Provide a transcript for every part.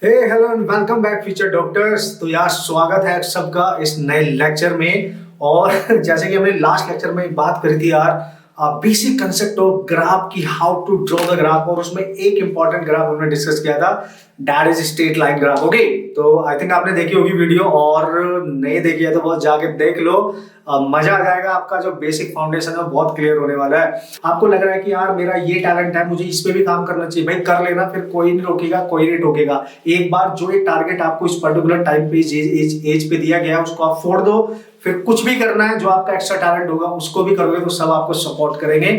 Hey hello and welcome back future doctors. तो यार स्वागत है सबका इस नए लेक्चर में। और जैसे कि हमने लास्ट लेक्चर में बात करी थी यार, बेसिक कंसेप्ट ऑफ ग्राफ की, how to draw the graph, और उसमें एक इंपॉर्टेंट ग्राफ हमने डिस्कस किया था, that is straight line graph. Okay, तो आई थिंक आपने देखी होगी वीडियो, और नहीं देखी है तो बहुत जाके देख लो। मजा आ जाएगा, आपका जो बेसिक फाउंडेशन है बहुत क्लियर होने वाला है। आपको लग रहा है कि यार मेरा ये टैलेंट है, मुझे इस पे भी काम करना चाहिए, भाई कर लेना, फिर कोई नहीं रोकेगा, कोई नहीं टोकेगा। एक बार जो एक टारगेट आपको इस पर्टिकुलर टाइम पे एज पे दिया गया है उसको आप फोड़ दो, फिर कुछ भी करना है, जो आपका एक्स्ट्रा टैलेंट होगा उसको भी करोगे तो सब आपको सपोर्ट करेंगे।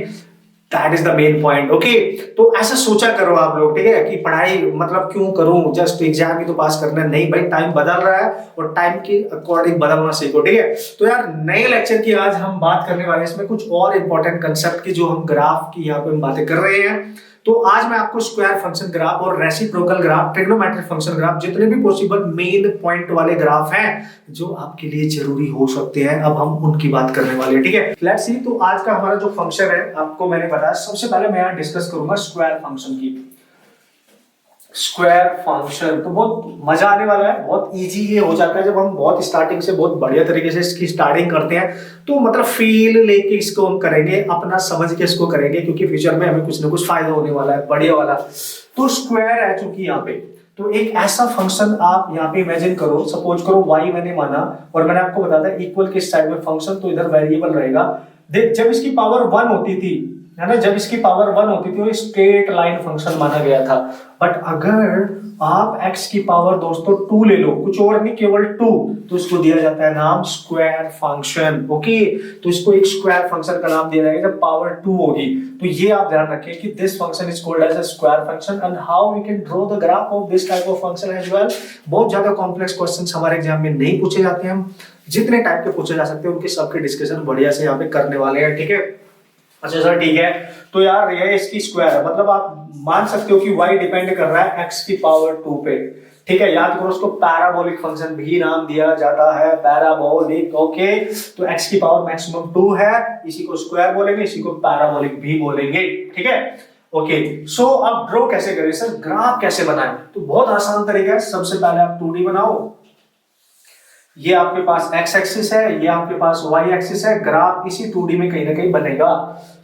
That is the main point. Okay, तो ऐसा सोचा करो आप लोग, ठीक है, कि पढ़ाई मतलब क्यों करूं, जस्ट एग्जाम ही तो पास करना है। नहीं भाई, टाइम बदल रहा है और टाइम के अकॉर्डिंग बदलना सीखो, ठीक है। तो यार नए लेक्चर की आज हम बात करने वाले हैं, इसमें कुछ और इंपॉर्टेंट कंसेप्ट की, जो हम ग्राफ की यहाँ पे हम बातें कर रहे हैं। तो आज मैं आपको स्क्वायर फंक्शन ग्राफ और reciprocal graph, trigonometric function graph, जितने भी पॉसिबल मेन पॉइंट वाले ग्राफ हैं जो आपके लिए जरूरी हो सकते हैं, अब हम उनकी बात करने वाले हैं, ठीक है। लेट्स सी, तो आज का हमारा जो फंक्शन है आपको मैंने बताया, सबसे पहले मैं यहाँ डिस्कस करूंगा स्क्वायर फंक्शन की। स्क्वायर फंक्शन तो बहुत मजा आने वाला है, बहुत इजी ये हो जाता है जब हम बहुत स्टार्टिंग से बहुत बढ़िया तरीके से इसकी स्टार्टिंग करते हैं। तो मतलब फील लेके इसको हम करेंगे, अपना समझ के इसको करेंगे, क्योंकि फ्यूचर में हमें कुछ ना कुछ फायदा होने वाला है बढ़िया वाला। तो स्क्वायर है चूंकि यहाँ पे, तो एक ऐसा फंक्शन आप यहाँ पे इमेजिन करो, सपोज करो y मैंने माना, और मैंने आपको बताया था इक्वल के साइड में फंक्शन, तो इधर वेरिएबल रहेगा। देख, जब इसकी पावर 1 होती थी, है ना, जब इसकी पावर 1 होती थी वो स्ट्रेट लाइन फंक्शन माना गया था। बट अगर आप x की पावर दोस्तों 2 ले लो, कुछ और नहीं, केवल 2, तो इसको दिया जाता है नाम स्क्वायर फंक्शन। ओके, तो इसको एक स्क्वायर फंक्शन का नाम दिया जाएगा जब पावर 2 होगी। तो ये आप ध्यान रखें कि this function is called as a square function, and how we can draw the graph of this type of function as well. बहुत ज्यादा कॉम्प्लेक्स क्वेश्चंस हमारे एग्जाम में नहीं पूछे जाते हैं, हम जितने टाइप के पूछे जा सकते हैं उनके सबके डिस्कशन बढ़िया से यहाँ पे करने वाले हैं, ठीक है। अच्छा सर, ठीक है। तो यार ये इसकी स्क्वायर है, मतलब आप मान सकते हो कि y डिपेंड कर रहा है x की पावर 2 पे, ठीक है। याद करो, उसको पैराबोलिक फंक्शन भी नाम दिया जाता है, पैराबोलिक। ओके, तो x की पावर मैक्सिमम 2 है, इसी को स्क्वायर बोलेंगे, इसी को पैराबोलिक भी बोलेंगे, ठीक है। ओके, सो अब ड्रॉ कैसे करें सर, ग्राफ कैसे बनाएं? तो बहुत आसान तरीका है। सबसे पहले आप 2D बनाओ, ये आपके पास x एक्सिस है, ये आपके पास y एक्सिस है, ग्राफ इसी 2D में कहीं ना कहीं बनेगा।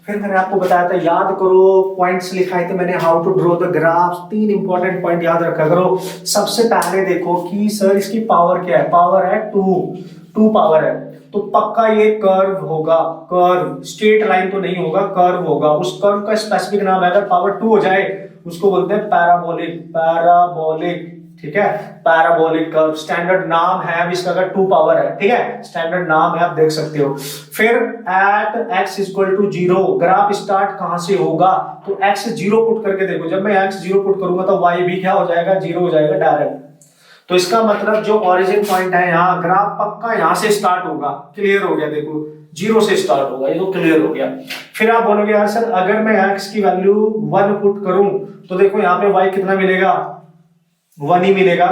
फिर मैंने आपको बताया था, याद करो पॉइंट्स लिखाए थे मैंने, how to draw the graph. 3 important point याद रखा करो। सबसे पहले देखो कि सर इसकी पावर क्या है, पावर है 2 पावर है, तो पक्का ये कर्व होगा। कर्व, स्ट्रेट लाइन तो नहीं होगा, कर्व होगा। उस कर्व का स्पेसिफिक नाम है, अगर पावर 2 हो जाए उसको बोलते हैं पैराबोलिक, पैराबोलिक, ठीक है। पैराबोलिक कर्व स्टैंडर्ड नाम है इसका, अगर 2 पावर है, ठीक है, स्टैंडर्ड नाम है, आप देख सकते हो। फिर at x equal to 0 graph start कहां से होगा, तो x 0 पुट करके देखो। जब मैं x 0 पुट करूंगा तो y भी क्या हो जाएगा, 0 हो जाएगा डायरेक्ट। तो इसका मतलब जो ओरिजिन पॉइंट है यहाँ, ग्राफ पक्का यहाँ से स्टार्ट होगा। क्लियर हो गया, देखो 0 से स्टार्ट होगा, ये तो क्लियर हो गया। फिर आप बोलोगे यार सर अगर मैं x की वैल्यू 1 पुट करूं तो देखो यहाँ पे y कितना मिलेगा, 1 ही मिलेगा।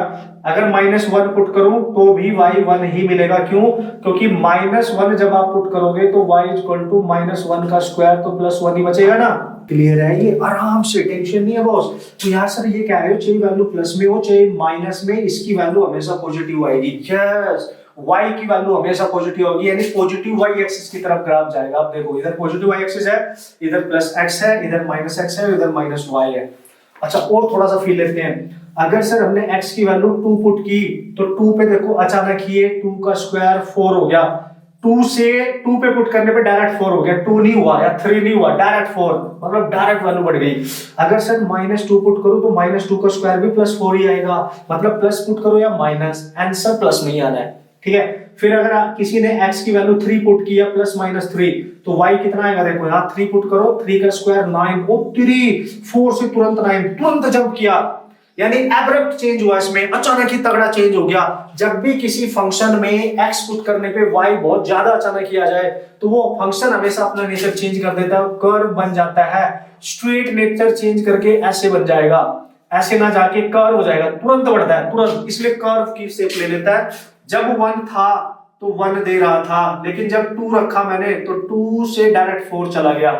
अगर -1 पुट करूं तो भी y 1 ही मिलेगा। क्यों? क्योंकि -1 जब आप पुट करोगे तो y इक्वल टू -1 का स्क्वायर, तो +1 ही बचेगा ना। क्लियर है ये, आराम से, टेंशन नहीं है बॉस। तो यार सर ये कह रहे हो चाहे वैल्यू प्लस में हो चाहे माइनस में, इसकी वैल्यू हमेशा पॉजिटिव आएगी। यस, y की वैल्यू हमेशा पॉजिटिव होगी, यानी पॉजिटिव y एक्सिस की तरफ ग्राफ जाएगा। आप देखो इधर पॉजिटिव y एक्सिस है, इधर +x है, इधर -x है, इधर -y है। अच्छा, और थोड़ा सा फील लेते हैं। अगर सर हमने x की वैल्यू 2 पुट की तो 2 पे देखो अचानक ये 2 का स्क्वायर 4 हो गया। 2 से 2 पे पुट करने पे डायरेक्ट 4 हो गया, 2 नहीं हुआ या 3 नहीं हुआ, डायरेक्ट 4, मतलब डायरेक्ट वैल्यू बढ़ गई। अगर सर -2 पुट करो तो -2 का स्क्वायर भी +4 ही आएगा, मतलब प्लस पुट करो या माइनस, आंसर प्लस में ही आना है, ठीक है। फिर अगर किसी ने x की वैल्यू 3 पुट की या +-3, तो y कितना आएगा, देखो यहाँ 3 पुट करो, 3 का स्क्वायर 9, ओ 3, 4 से तुरंत 9, तुरंत जंप किया, यानी एब्रप्ट चेंज हुआ, इसमें अचानक ही तगड़ा चेंज हो गया। जब भी किसी फंक्शन में x पुट करने पे y बहुत ज्यादा अचानक ही आ जाए तो वो फंक्शन हमेशा अपना नेचर चेंज कर देता है, कर्व बन जाता है। स्ट्रेट नेचर चेंज करके ऐसे बन जाएगा, ऐसे ना जाके कर्व हो जाएगा, तुरंत बढ़ता है तुरंत, इसलिए कर्व की शेप ले लेता है। जब 1 था तो 1 दे रहा था, लेकिन जब 2 रखा मैंने तो 2 से डायरेक्ट 4 चला गया,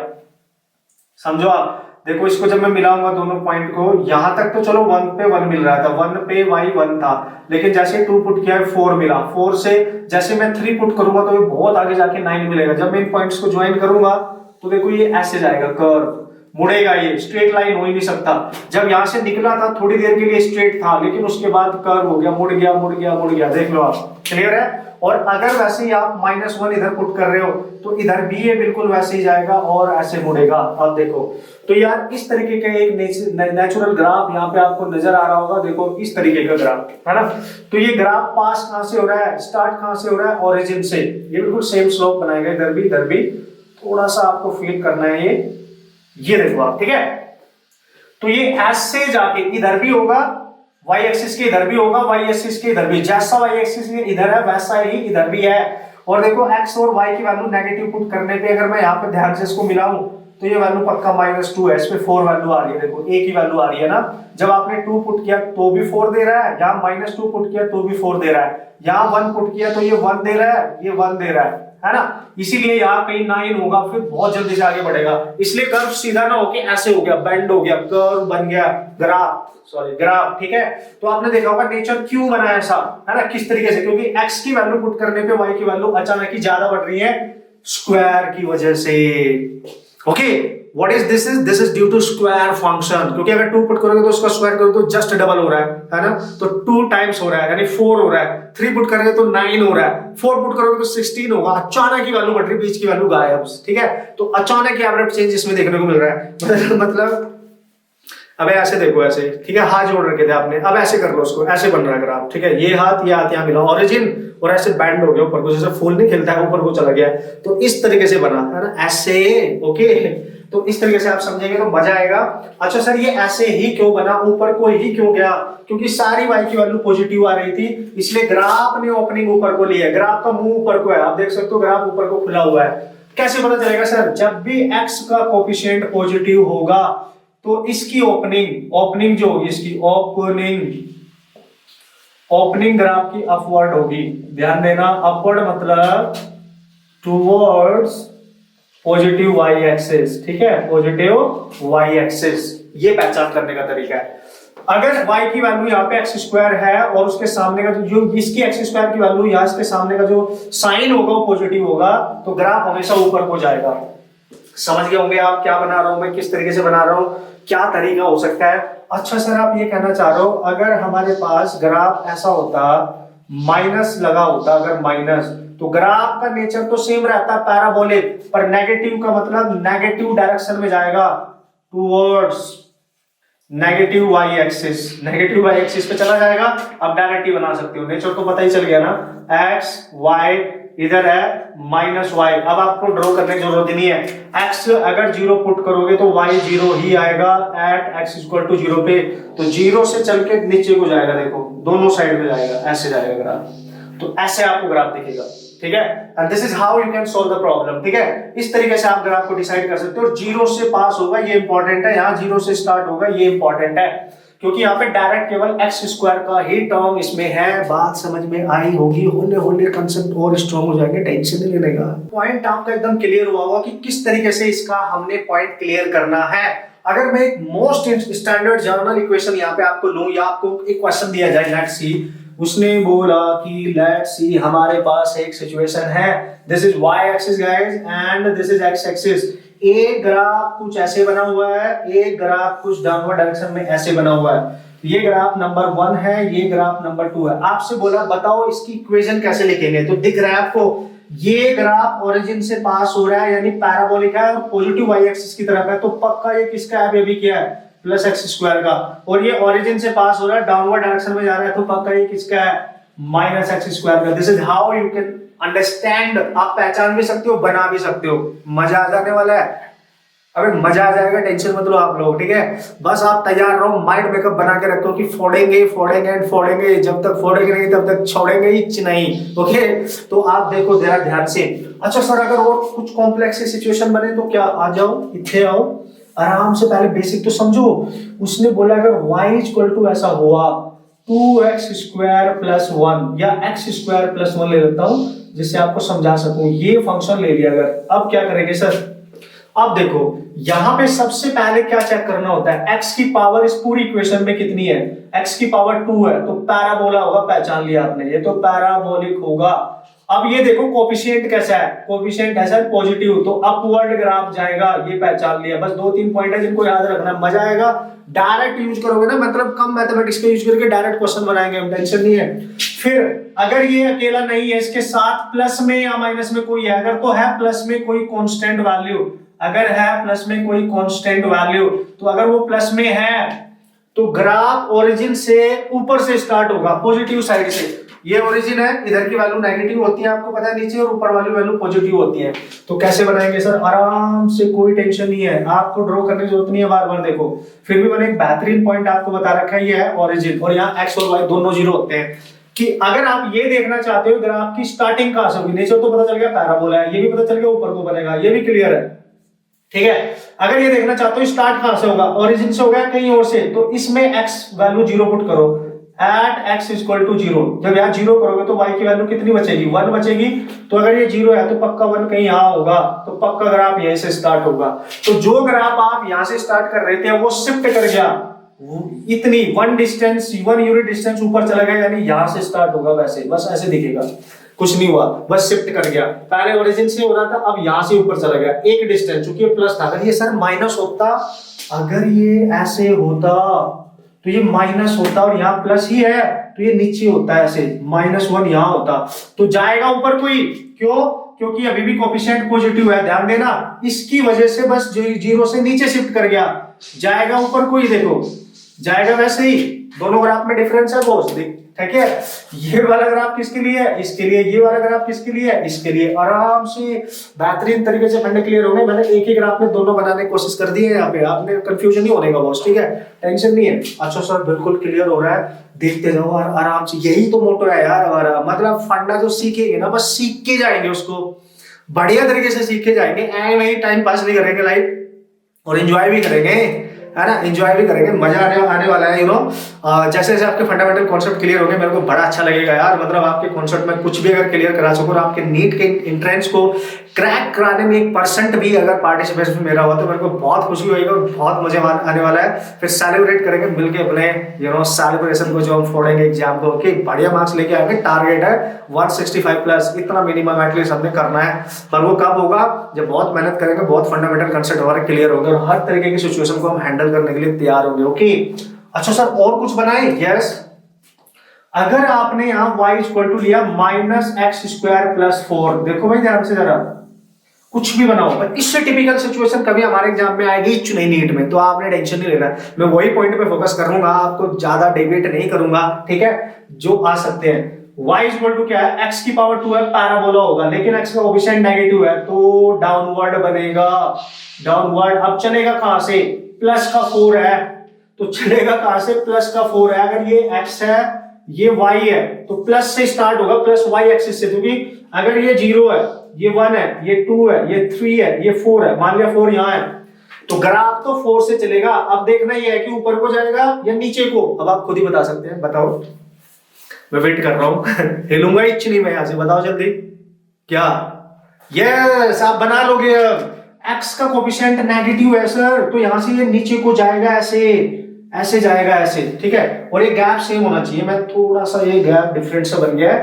समझो आप। देखो इसको जब मैं मिलाऊंगा दोनों पॉइंट को, यहां तक तो चलो 1 पे 1 मिल रहा था, 1 पे y 1 था, लेकिन जैसे 2 पुट किया 4 मिला, 4 से जैसे मैं 3 पुट करूंगा तो ये बहुत आगे जाके 9 मिलेगा। जब मैं इन पॉइंट्स को ज्वाइन करूंगा तो देखो ये ऐसे जाएगा, कर्व मुड़ेगा, ये स्ट्रेट लाइन हो ही नहीं सकता। जब यहां से निकला था थोड़ी देर के लिए स्ट्रेट था, लेकिन उसके बाद कर्व हो गया, मुड़ गया मुड़ गया मुड़ गया, देख लो आप, क्लियर है। और अगर वैसे ही आप -1 इधर पुट कर रहे हो तो इधर भी ये बिल्कुल वैसे ही जाएगा और ऐसे मुड़ेगा। अब देखो तो यार इस तरीके का एक नेचुरल ग्राफ यहाँ पे आपको नजर आ रहा होगा, देखो इस तरीके का ग्राफ है ना। तो ये ग्राफ पास कहां से हो रहा है, स्टार्ट कहां से हो रहा है, ओरिजिन से। ये बिल्कुल सेम स्लोप बनाएगा, इधर भी थोड़ा सा आपको फील करना है ये देखो आप, ठीक है। तो ये ऐसे जाके इधर भी होगा, y एक्सिस के इधर भी होगा, y एक्सिस के इधर भी, जैसा y एक्सिस के इधर है वैसा ही इधर भी है। और देखो x और y की वैल्यू नेगेटिव पुट करने पे अगर मैं यहाँ पे ध्यान से इसको मिलाऊं तो ये वैल्यू पक्का -2 है, इसमें 4 वैल्यू आ रही है, देखो एक ही वैल्यू आ रही है ना। जब आपने 2 पुट किया तो भी 4 दे रहा है, यहाँ -2 पुट किया तो भी 4 दे रहा है, यहाँ 1 पुट किया तो ये 1 दे रहा है, ये 1 दे रहा है ना। इसीलिए यहाँ कहीं 9 होगा, फिर बहुत जल्दी से आगे बढ़ेगा। इसलिए कर्व सीधा ना होके ऐसे हो गया, बेंड हो गया, कर्व बन गया, ग्राफ, ठीक है। तो आपने देखा होगा नेचर क्यों बना है ऐसा, है ना, किस तरीके से, क्योंकि x की वैल्यू पुट करने पे y की वैल्यू अचानक ही ज्यादा बढ़ रही है, स्क्वायर की वजह से। Okay, what is this is due to square function, क्योंकि अगर 2 पुट करोगे तो उसका स्क्वायर करोगे तो जस्ट डबल हो रहा है ना। तो 2 टाइम्स हो रहा है यानी 4 हो रहा है, 3 पुट करोगे तो 9 हो रहा है, 4 पुट करोगे तो 16 होगा। अचानक की वैल्यू बढ़ रही, बीच की वैल्यू गायब, ठीक है। तो अचानक ही एब्रप्ट चेंज इसमें देखने को मिल रहा है। मतलब अब ऐसे देखो, ऐसे, ठीक है, हाथ जोड़ रखे थे आपने, अब ऐसे कर लो उसको, ऐसे बन रहा है ग्राफ, ठीक है। ये हाथ यहाँ मिला ओरिजिन और ऐसे बैंड हो गया ऊपर को, जैसे फूल नहीं खिलता है ऊपर को चला गया, तो इस तरीके से बना है ना, ऐसे। ओके, तो इस तरीके से आप समझेंगे तो मजा आएगा। अच्छा सर ये ऐसे ही क्यों बना, ऊपर को ही क्यों गया, क्योंकि सारी y की वैल्यू पॉजिटिव आ रही थी, इसलिए ग्राफ ने ओपनिंग ऊपर को लिया है, ग्राफ का मुंह ऊपर को है, आप देख सकते हो ग्राफ ऊपर को खुला हुआ है। कैसे पता चलेगा सर, जब भी x का कोफिशिएंट पॉजिटिव होगा तो इसकी ओपनिंग जो होगी, इसकी ओपनिंग ग्राफ की अपवर्ड होगी। ध्यान देना, अपवर्ड मतलब टुवर्ड्स पॉजिटिव y एक्सिस, ठीक है, पॉजिटिव y एक्सिस, ये पहचान करने का तरीका है। अगर y की वैल्यू यहाँ पे x स्क्वायर है और उसके सामने का जो इसकी x स्क्वायर की वैल्यू यहाँ इसके सामने का जो साइन होगा वो पॉजिटिव होगा, तो ग्राफ हमेशा ऊपर को जाएगा। समझ गए होंगे आप क्या बना रहा हूं मैं, किस तरीके से बना रहा हूं, क्या तरीका हो सकता है। अच्छा सर आप ये कहना चाह रहे हो अगर हमारे पास ग्राफ ऐसा होता, माइनस लगा होता, अगर माइनस, तो ग्राफ का नेचर तो सेम रहता पैराबोलिक, पर नेगेटिव का मतलब नेगेटिव डायरेक्शन में जाएगा, टुवर्ड्स नेगेटिव y एक्सिस पे चला जाएगा। अब डायरेक्ट ही बना सकते हो, नेचर तो पता ही चल गया ना, x y इधर है -y। अब आपको ड्रॉ करने की जरूरत नहीं है, x अगर 0 पुट करोगे तो y 0 ही आएगा एट x = 0 पे, तो 0 से चल के नीचे को जाएगा, देखो दोनों साइड में जाएगा, ऐसे जाएगा ग्राफ, तो ऐसे आपको ग्राफ दिखेगा, ठीक है। And this is how you can solve the problem, ठीक है। इस तरीके से आप ग्राफ को डिसाइड कर सकते हो। 0 से पास होगा, ये इंपॉर्टेंट है, यहाँ 0 से स्टार्ट होगा, ये इंपॉर्टेंट है, क्योंकि यहाँ पे डायरेक्ट केवल x स्क्वायर का ही टर्म इसमें है। बात समझ में आई होगी, होने कंसेप्ट और स्ट्रॉन्ग हो जाएंगे, टेंशन नहीं लेगा। पॉइंट आपका एकदम क्लियर हुआ होगा कि किस तरीके से इसका हमने पॉइंट क्लियर करना है। अगर मैं एक मोस्ट स्टैंडर्ड जर्नल इक्वेशन यहाँ पे आपको लूं, या आपको एक क्वेश्चन दिया जाए, लेट्स सी, उसने बोला कि लेट्स सी हमारे पास एक सिचुएशन है, this is y axis guys and this is x axis. एक ग्राफ कुछ ऐसे बना हुआ है, एक ग्राफ कुछ डाउनवर्ड डायरेक्शन में ऐसे बना हुआ है। ये ग्राफ नंबर 1 है, ये ग्राफ नंबर 2 है। आपसे बोला बताओ इसकी इक्वेशन कैसे लिखेंगे, तो दिख रहा है आपको ये ग्राफ ओरिजिन से पास हो रहा है, यानी पैराबोलिक है और पॉजिटिव y एक्सिस की तरफ है, तो पक्का ये किसका है, अभी क्या है, प्लस x स्क्वायर का। और ये ओरिजिन से पास हो रहा है, डाउनवर्ड डायरेक्शन में जा रहा है, तो पक्का ये किसका है, -x स्क्वायर का। This is how you can understand, आप पहचान भी सकते हो, बना भी सकते हो। मजा आ जाने वाला है, अबे मजा आ जाएगा, टेंशन मत लो आप लोग, ठीक है। बस आप तैयार रहो, माइंड मेकअप बना के रखो कि फोड़ेंगे एंड फोड़ेंगे, जब तक फोड़ेंगे नहीं तब तक छोड़ेंगे ही नहीं, ओके। तो आप देखो ध्यान से। अच्छा सर अगर और कुछ कॉम्प्लेक्स सिचुएशन बने तो क्या, आ जाओ, इथे आओ, आराम से पहले बेसिक तो समझो। उसने बोला अगर y = ऐसा हुआ 2x² + 1 या x² + 1 ले लेता हूं जिससे आपको समझा सकूं, ये फंक्शन ले लिया अगर, अब क्या करेंगे सर, अब देखो यहां पे सबसे पहले क्या चेक करना होता है, x की पावर इस पूरी इक्वेशन में कितनी है, x की पावर 2 है, तो पैराबोला होगा, पहचान लिया आपने, ये तो पैराबोलिक होगा। अब ये देखो कोफिशिएंट कैसा है, कोफिशिएंट ऐसा है पॉजिटिव, तो अपवर्ड ग्राफ जाएगा, ये पहचान लिया। बस 2-3 पॉइंट है जिनको याद रखना, मजा आएगा। डायरेक्ट यूज करोगे ना, मतलब कम मैथमेटिक्स का यूज करके डायरेक्ट क्वेश्चन बनाएंगे हम, टेंशन नहीं है। फिर अगर ये अकेला नहीं है, इसके साथ प्लस में या माइनस में कोई है, अगर तो है प्लस में कोई कांस्टेंट वैल्यू, अगर है प्लस में कोई कांस्टेंट वैल्यू, तो अगर वो प्लस में है तो ग्राफ ओरिजिन से ऊपर से स्टार्ट होगा, पॉजिटिव साइड से। ये ओरिजिन है, इधर की वैल्यू नेगेटिव होती है, आपको पता है नीचे, और ऊपर वाली वैल्यू पॉजिटिव होती है। तो कैसे बनाएंगे सर, आराम से, कोई टेंशन नहीं है, आपको ड्रॉ करने की जरूरत नहीं है बार बार। देखो फिर भी मैंने एक बेहतरीन पॉइंट आपको बता रखा है, ये है ओरिजिन, और यहाँ एक्स और वाई दोनों जीरो होते हैं। कि अगर आप ये देखना चाहते हो ग्राफ की स्टार्टिंग कहां से होगी, नीचे तो पता चल गया पैराबोला है, ये भी पता चल गया ऊपर को बनेगा, ये भी क्लियर है, ठीक है। अगर ये देखना चाहते हो स्टार्ट कहां से होगा, ओरिजिन से होगा कहीं और से, तो इसमें x वैल्यू 0 पुट करो, एट x इक्वल टू 0। जब यहाँ 0 करोगे तो y की वैल्यू कितनी बचेगी, 1 बचेगी। तो अगर ये 0 है तो पक्का 1 कहीं यहाँ होगा, तो पक्का ग्राफ यहीं से स्टार्ट होगा। तो जो ग्राफ आप यहाँ से स्टार्ट कर रहे थे वो शिफ्ट कर गया, इतनी 1 यूनिट डिस्टेंस ऊपर चला गया, यानी यहां से स्टार्ट होगा, वैसे बस ऐसे दिखेगा, कुछ नहीं हुआ, बस शिफ्ट कर गया। पहले ओरिजिन से हो रहा था, अब यहां से ऊपर चला गया एक डिस्टेंस, क्योंकि ये प्लस था। अगर ये सर माइनस होता, अगर ये ऐसे होता तो ये माइनस होता, और यहाँ प्लस ही है तो ये नीचे होता है, ऐसे -1 यहाँ होता, तो जाएगा ऊपर कोई, क्यों, क्योंकि अभी भी कोफिशिएंट पॉजिटिव है, ध्यान देना, इसकी वजह से बस 0 से नीचे शिफ्ट कर गया, जाएगा ऊपर कोई, देखो जाएगा वैसे ही। दोनों ग्राफ में डिफरेंस है बॉस, ठीक है। ये वाला ग्राफ किसके लिए है, इसके लिए, ये वाला ग्राफ किसके लिए है, इसके लिए। आराम से बेहतरीन तरीके से फंडे क्लियर हो गए। मैंने एक ही ग्राफ में दोनों बनाने की कोशिश कर दी है, यहाँ पे आपने कंफ्यूजन नहीं होने का बॉस, ठीक है, टेंशन नहीं है। अच्छा सर बिल्कुल क्लियर हो रहा है, देखते जाओ और आराम से, यही तो मोटो है यार हमारा, मतलब फंडा जो सीखेंगे ना, बस सीख के जाएंगे उसको, बढ़िया तरीके से सीख के जाएंगे, ऐ वही टाइम पास नहीं करेंगे लाइफ, और एंजॉय भी करेंगे, है ना, एंजॉय भी करेंगे, मजा आने वाला है, जैसे जैसे आपके फंडामेंटल कॉन्सेप्ट क्लियर हो गए, मेरे को बड़ा अच्छा लगेगा यार। मतलब आपके कॉन्सेप्ट में कुछ भी अगर क्लियर करा सको, और आपके नीट के एंट्रेंस को क्रैक कराने में 1% भी अगर पार्टिसिपेशन मेरा हुआ, तो मेरे को बहुत खुशी होगी और बहुत मजे आने वाला है। फिर सेलिब्रेट करेंगे मिलके अपने सेलिब्रेशन को, जो हम फोड़ेंगे एग्जाम को, कि बढ़िया मार्क्स लेके आएंगे। टारगेट है 165 प्लस, इतना मिनिमम एटलीस्ट हमने करना है। पर वो कब होगा, जब बहुत मेहनत करेंगे, बहुत फंडामेंटल कंसेप्ट हमारे क्लियर होंगे, और हर तरीके की सिचुएशन को हम हैंडल करने के लिए तैयार होंगे। ओके, अच्छा सर और कुछ बनाए, यस। अगर आपने यहां y इक्वल टू लिया -x² + 4, देखो भाई ध्यान से जरा, कुछ भी बनाओ, पर इससे टिपिकल सिचुएशन कभी हमारे एग्जाम में आएगी नहीं नीट में, तो आपने टेंशन नहीं लेना, मैं वही पॉइंट पे फोकस करूंगा, आपको ज्यादा डिबेट नहीं करूंगा, ठीक है, जो आ सकते हैं। y इक्वल टू क्या है, x की पावर 2 है, पैराबोला होगा, लेकिन x का कोएफिशिएंट नेगेटिव है, तो डाउनवर्ड बनेगा, डाउनवर्ड। अब चलेगा कहां से, प्लस का 4 है, तो चलेगा कहां से, प्लस का 4 है। अगर ये x है, ये y है, तो प्लस से स्टार्ट होगा, प्लस y एक्सिस से, क्योंकि अगर ये 0 है, ये 1 है, ये 2 है, ये 3 है, ये 4 है, मान लिया 4 यहां है, तो ग्राफ तो 4 से चलेगा। अब देखना ये है कि ऊपर को जाएगा या नीचे को, अब आप खुद ही बता सकते हैं, बताओ, मैं वेट कर रहा हूं हिलूंगा इच नहीं मैं यहां से, बताओ जल्दी क्या, यस आप बना लोगे। अब x का कोएफिशिएंट नेगेटिव है सर, तो यहां से ये नीचे को जाएगा, ऐसे ऐसे जाएगा, ऐसे, ठीक है, और ये गैप सेम होना चाहिए। मैं थोड़ा सा ये गैप डिफरेंट सा बन गया है,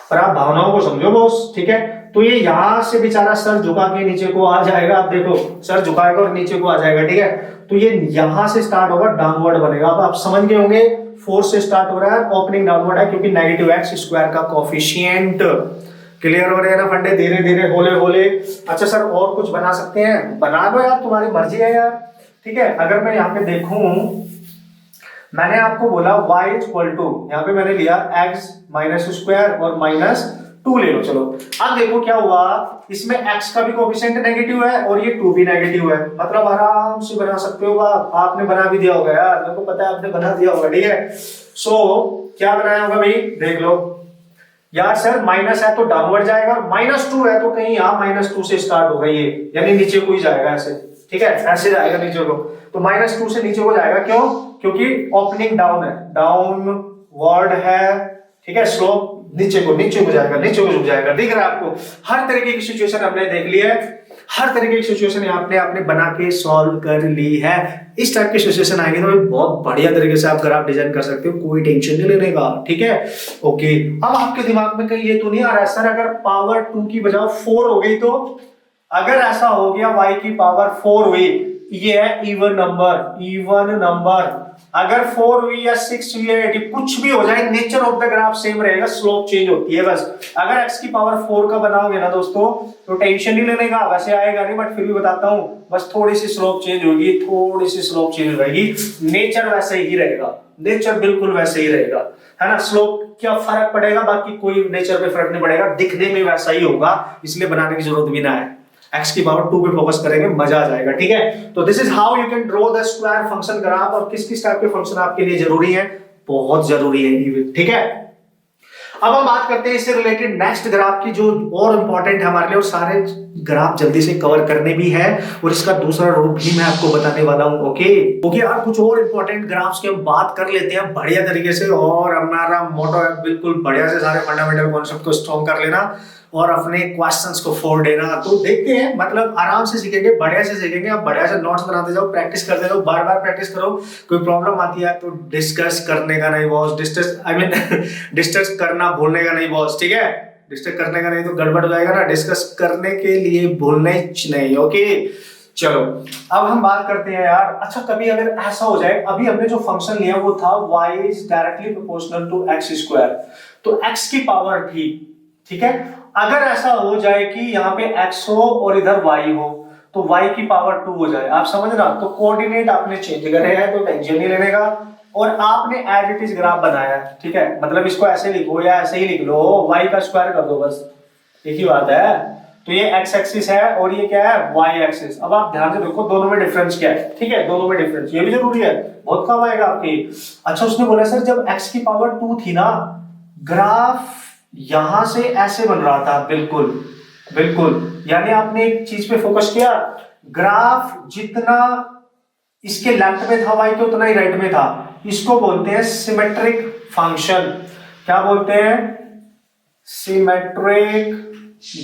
पर आप भावनाओं को समझो बॉस, ठीक है। तो ये यहां से बेचारा सर झुका के नीचे को आ जाएगा, आप देखो सर झुकाएगा और नीचे को आ जाएगा, ठीक है। तो ये यहां से स्टार्ट होगा, डाउनवर्ड बनेगा। अब आप समझ गए होंगे 4 से स्टार्ट हो रहा है, ओपनिंग डाउनवर्ड है, क्योंकि -x² का कोएफिशिएंट। क्लियर हो रहे हैं ना फंडे, धीरे धीरे होले होले। अच्छा सर और कुछ बना सकते हैं, बना लो यार, तुम्हारी मर्जी है यार, ठीक है। अगर मैं यहाँ पे देखूं, मैंने आपको बोला y इक्वल टू, यहाँ पे मैंने लिया x -² और -2 ले लो, चलो। अब देखो क्या हुआ, इसमें x का भी कोएफिशिएंट नेगेटिव है और ये 2 भी नेगेटिव है, मतलब आराम से बना सकते हो आप, आपने बना भी दिया होगा यार, मेरे को पता है आपने बना दिया होगा, ठीक है। सो क्या बनाया होगा भाई, देख लो यार, सर माइनस है तो डाउनवर्ड जाएगा, और -2 है तो कहीं यहाँ -2 से स्टार्ट होगा ये, यानी नीचे को ही जाएगा ऐसे, ठीक है, ऐसे जाएगा नीचे को, तो -2 से नीचे को जाएगा, क्यों, क्योंकि ओपनिंग डाउन है, डाउनवर्ड है, ठीक है, स्लोप नीचे को जाएगा, नीचे को झुक जाएगा, दिख रहा है आपको। हर तरीके की सिचुएशन हमने देख ली है। हर तरीके की सिचुएशन आपने आपने बना के सॉल्व कर ली है। इस टाइप की सिचुएशन आएगी तो बहुत बढ़िया तरीके से आप ग्राफ डिजाइन कर सकते हो, कोई टेंशन नहीं लेने का, ठीक है। ओके, अब आपके दिमाग में कहीं ये तो नहीं आ रहा है सर अगर पावर 2 की बजाय 4 हो गई तो? अगर ऐसा हो गया y की पावर 4 हुई, ये है इवन नंबर, अगर 4 हुई या 6 हुई या 8 कुछ भी हो जाए, nature of the graph same रहेगा, स्लोप चेंज होती है बस। अगर x की पावर 4 का बनाओगे ना दोस्तों तो टेंशन नहीं लेने का, वैसे आएगा नहीं बट फिर भी बताता हूं, बस थोड़ी सी स्लोप चेंज होगी, थोड़ी सी स्लोप चेंज रहेगी, नेचर वैसे ही रहेगा, नेचर बिल्कुल वैसे ही रहेगा, है ना। स्लोप क्या फर्क पड़ेगा, बाकी कोई नेचर पे फर्क नहीं पड़ेगा, दिखने में वैसा ही होगा, इसलिए बनाने की जरूरत भी ना है। x की पावर 2 पे फोकस करेंगे, मजा आ जाएगा, ठीक है। तो this is how you can draw the square function graph. और किस किस टाइप के फंक्शन आपके लिए जरूरी है? बहुत जरूरी है, ठीक है। अब हम बात करते हैं इससे रिलेटेड नेक्स्ट ग्राफ की, जो और इंपॉर्टेंट है हमारे लिए, और सारे ग्राफ जल्दी से कवर करने भी है, और इसका दूसरा रूप भी मैं आपको बताने वाला हूं। ओके यार, कुछ और इंपॉर्टेंट ग्राफ्स की हम बात कर लेते हैं बढ़िया तरीके से, और हमारा मोटो है बिल्कुल बढ़िया से सारे फंडामेंटल कॉन्सेप्ट को स्ट्रॉन्ग कर लेना और अपने क्वेश्चंस को फोड़ देना। तो देखते हैं, मतलब आराम से सीखेंगे, बढ़िया से सीखेंगे। आप बढ़िया से नोट्स बनाते जाओ, प्रैक्टिस करते जाओ, बार बार प्रैक्टिस करो। कोई प्रॉब्लम आती है तो डिस्कस करने का नहीं बॉस, डिस्कस करना भूलने का नहीं बॉस, ठीक है। डिस्कस करने का नहीं तो गड़बड़ हो जाएगा ना, डिस्कस करने के लिए भूलने नहीं। ओके चलो, अब हम बात करते हैं यार। अच्छा, कभी अगर ऐसा हो जाए, अभी हमने जो फंक्शन लिया वो था y is directly proportional to x square, तो x की पावर थी, ठीक है। अगर ऐसा हो जाए कि यहाँ पे x हो और इधर y हो, तो y की पावर 2 हो जाए, आप समझ रहा, तो कोऑर्डिनेट आपने चेंज करे हैं तो टेंशन नहीं लेने का, और आपने एज इट इज ग्राफ बनाया है, ठीक है। मतलब इसको ऐसे लिखो या ऐसे ही लिख लो, y का स्क्वायर कर दो, बस एक ही बात है। तो ये x एक्सिस है और ये क्या है, y एक्सिस। अब आप ध्यान से देखो दोनों में डिफरेंस क्या है, ठीक है, दोनों में डिफरेंस ये भी जरूरी है, बहुत काम आएगा आपकी। अच्छा, उसने बोला सर जब x की पावर 2 थी ना, ग्राफ यहां से ऐसे बन रहा था, बिल्कुल बिल्कुल, यानी आपने एक चीज पे फोकस किया, ग्राफ जितना इसके लेफ्ट में था y के उतना ही राइट में था, इसको बोलते हैं सिमेट्रिक फंक्शन। क्या बोलते हैं? Symmetric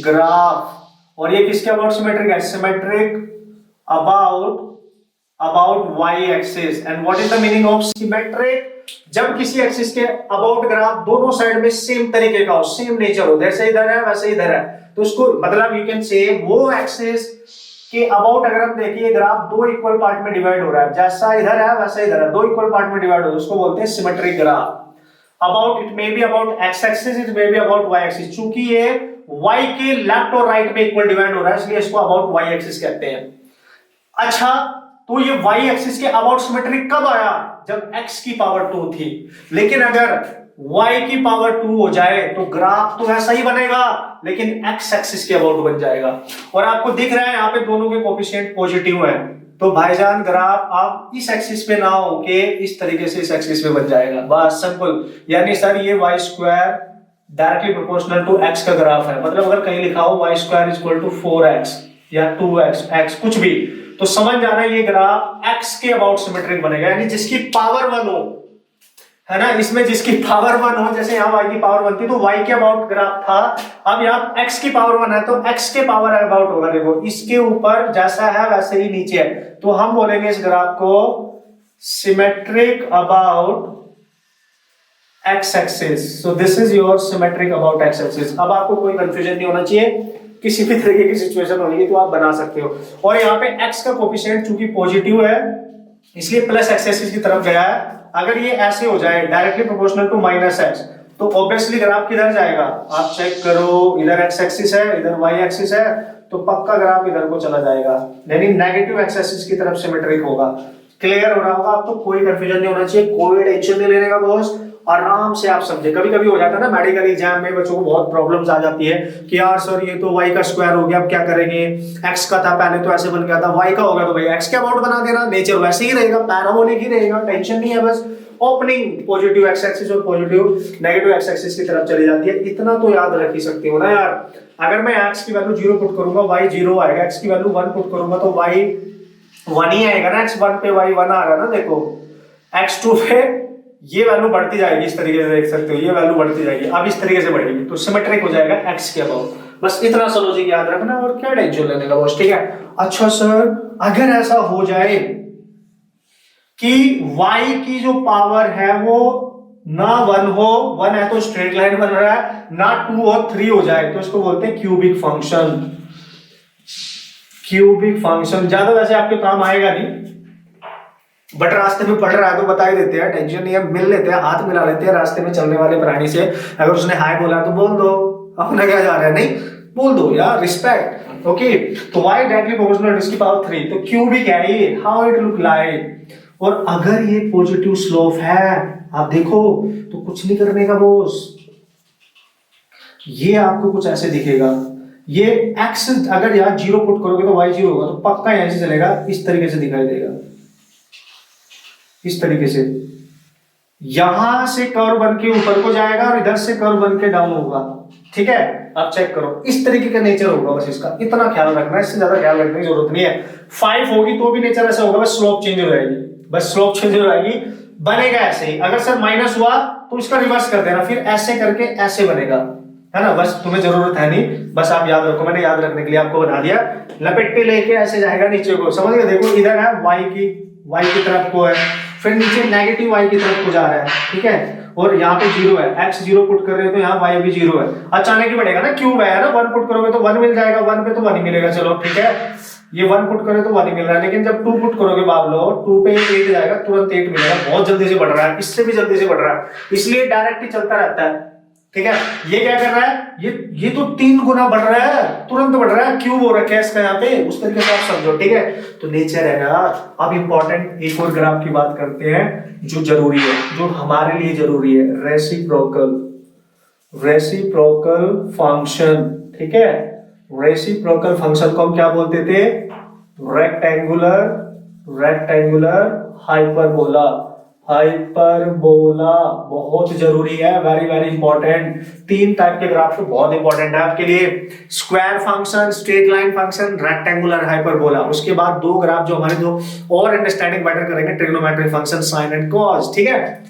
graph. और ये किसके अबाउट सिमेट्रिक है? Symmetric about y axis. And what is the meaning of symmetric? जब किसी एक्सिस के अबाउट ग्राफ दोनों साइड में सेम तरीके का हो, सेम नेचर हो, जैसे इधर है वैसे इधर है, तो उसको मतलब यू कैन से वो एक्सिस के अबाउट अगर हम देखिए ग्राफ दो इक्वल पार्ट में डिवाइड हो रहा है, जैसा इधर है वैसा इधर है, दो इक्वल पार्ट में डिवाइड हो रहा है, उसको बोलते हैं symmetric graph. About it may be about x axis, it may be about y axis. चूंकि ये y के लेफ्ट और राइट में इक्वल डिवाइड हो रहा है, इसलिए इसको अबाउट y एक्सिस कहते हैं। अच्छा, तो ये y एक्सिस के अबाउट सिमेट्रिक कब आया? जब x की पावर 2 थी। लेकिन अगर y की पावर 2 हो जाए तो ग्राफ तो ऐसा ही बनेगा, लेकिन x एक्सिस के अबाउट बन जाएगा। और आपको दिख रहा है यहाँ पे दोनों के कोएफिशिएंट पॉजिटिव है, तो भाईजान ग्राफ आप इस एक्सिस पे ना होके इस तरीके से इस एक्सिस पे बन जाएगा, बस सिंपल। यानी सर ये y square directly proportional to x का ग्राफ है, मतलब अगर कहीं लिखा हो y square is equal to 4x या 2x x कुछ भी, तो समझ जाना ये ग्राफ x के अबाउट सिमेट्रिक बनेगा, यानी जिसकी पावर 1 हो, है ना, इसमें जिसकी पावर 1 हो, जैसे यहाँ y की पावर 1 थी तो y के अबाउट ग्राफ था, अब यहाँ x की पावर 1 है तो x के पावर अबाउट होगा। देखो इसके ऊपर जैसा है वैसे ही नीचे है, तो हम बोलेंगे इस ग्राफ को symmetric about x axis. So this is your symmetric about x axis. अब आपको कोई कंफ्यूजन नहीं होना चाहिए, किसी भी तरीके की सिचुएशन होगी तो आप बना सकते हो। और यहाँ पे x का कोएफिशिएंट चूंकि पॉजिटिव है इसलिए प्लस x एक्सिस की तरफ गया है। अगर ये ऐसे हो जाए directly proportional to minus x, तो ऑब्वियसली ग्राफ किधर जाएगा? आप चेक करो, इधर x एक्सिस है इधर y एक्सिस है, तो पक्का ग्राफ इधर को चला जाएगा, यानी नेगेटिव x एक्सिस की तरफ सिमेट्रिक होगा। क्लियर हो रहा होगा आपको, कोई कंफ्यूजन नहीं होना चाहिए, कोई टेंशन नहीं लेने का बॉस, आराम से आप समझे। कभी कभी हो जाता है ना मेडिकल एग्जाम में बच्चों को बहुत प्रॉब्लम्स आ जाती है कि यार सर ये तो y का स्क्वायर हो गया, अब क्या करेंगे, x का था पहले तो ऐसे बन गया था, y का होगा तो भाई x के अबाउट बना देना, नेचर वैसे ही रहेगा, पैराबोलिक ही रहेगा, टेंशन नहीं है। बस ओपनिंग पॉजिटिव x एक्सिस और पॉजिटिव नेगेटिव x एक्सिस की तरफ चली जाती है, इतना तो याद रख ही सकते हो ना यार। अगर मैं x की वैल्यू 0 पुट करूंगा y 0 आएगा, x की वैल्यू 1 पुट करूंगा तो y 1 ही आएगा ना, x 1 पे y 1 आ रहा है ना, देखो x 2 पे ये वैल्यू बढ़ती जाएगी, इस तरीके से देख सकते हो, ये वैल्यू बढ़ती जाएगी, अब इस तरीके से बढ़ेगी, तो सिमेट्रिक हो जाएगा x के अबाउट। बस इतना सा लॉजिक याद रखना और क्या टेंशन लेने का बॉस, ठीक है। अच्छा सर अगर ऐसा हो जाए कि y की जो पावर है वो ना 1 हो, 1 है तो स्ट्रेट लाइन बन रहा है, ना 2 और 3 हो जाए, तो इसको बोलते हैं क्यूबिक फंक्शन। क्यूबिक फंक्शन ज्यादा वैसे आपके काम आएगा नहीं, बट रास्ते में पढ़ रहा है तो बता ही देते हैं, टेंशन नहीं है, मिल लेते हैं, हाथ मिला लेते हैं रास्ते में चलने वाले प्राणी से, अगर उसने हाय बोला तो बोल दो, अपना क्या जा रहा है, नहीं बोल दो यार, रिस्पेक्ट। ओके, तो y डायरेक्टली प्रोपोर्शनल इसकी पावर 3, तो क्यूबिक है ये, हाउ इट लुक लाइक। और अगर ये पॉजिटिव स्लोप है, आप देखो तो कुछ नहीं करने का बॉस, ये आपको कुछ ऐसे दिखेगा, ये x अगर यहाँ 0 पुट करोगे तो y 0 होगा, तो पक्का यहां से चलेगा, इस तरीके से दिखाई देगा, इस तरीके से, यहां से कर्व बन के ऊपर को जाएगा और इधर से कर्व बन के डाउन होगा, ठीक है। आप चेक करो, इस तरीके का नेचर होगा, बस इसका इतना ख्याल रखना है, इससे ज्यादा ख्याल रखने की जरूरत नहीं है। 5 होगी तो भी नेचर ऐसा होगा, बस स्लोप चेंज हो जाएगी, बस स्लोप चेंज हो जाएगी, बनेगा ऐसे ही। अगर सर माइनस हुआ तो इसका रिवर्स कर देना, फिर ऐसे करके ऐसे बनेगा, है ना, बस तुम्हें जरूरत है नहीं, बस आप याद रखो, मैंने याद रखने के लिए आपको बता दिया। लपेटे लेके ऐसे जाएगा नीचे को, समझ गए, देखो इधर है y की तरफ को है, फिर नीचे नेगेटिव y की तरफ को जा रहा है, ठीक है, और यहाँ पे 0 है, x 0 पुट कर रहे हो तो यहाँ y भी 0 है, अचानक ही बढ़ेगा ना, क्यूब है ना, 1 पुट करोगे तो 1 मिल जाएगा, 1 पे तो 1 ही मिलेगा, चलो ठीक है, ये 1 पुट करे तो 1 ही मिल रहा है, लेकिन जब 2 पुट करोगे बाबलो, 2 पे 8 जाएगा, तुरंत 8 मिलेगा, बहुत जल्दी से बढ़ रहा है, इससे भी जल्दी से बढ़ रहा है, इसलिए डायरेक्ट ही चलता रहता है, ठीक है। ये क्या कर रहा है, ये तो 3 गुना बढ़ रहा है, तुरंत बढ़ रहा है, क्यूब हो रखा है इसका यहाँ पे, उस तरीके से आप समझो, ठीक है। तो नेचर है यार। अब इंपॉर्टेंट एक और ग्राफ की बात करते हैं जो जरूरी है, जो हमारे लिए जरूरी है, रेसिप्रोकल फंक्शन, ठीक है। रेसिप्रोकल फंक्शन को हम क्या बोलते थे, रेक्टेंगुलर हाइपरबोला बहुत जरूरी है, वेरी वेरी इंपॉर्टेंट। 3 टाइप के ग्राफ तो बहुत इंपॉर्टेंट है आपके लिए, square function, straight line function, rectangular hyperbola. उसके बाद 2 ग्राफ जो हमारे जो और अंडरस्टैंडिंग बेटर करेंगे, trigonometric function, sine and cos, ठीक है,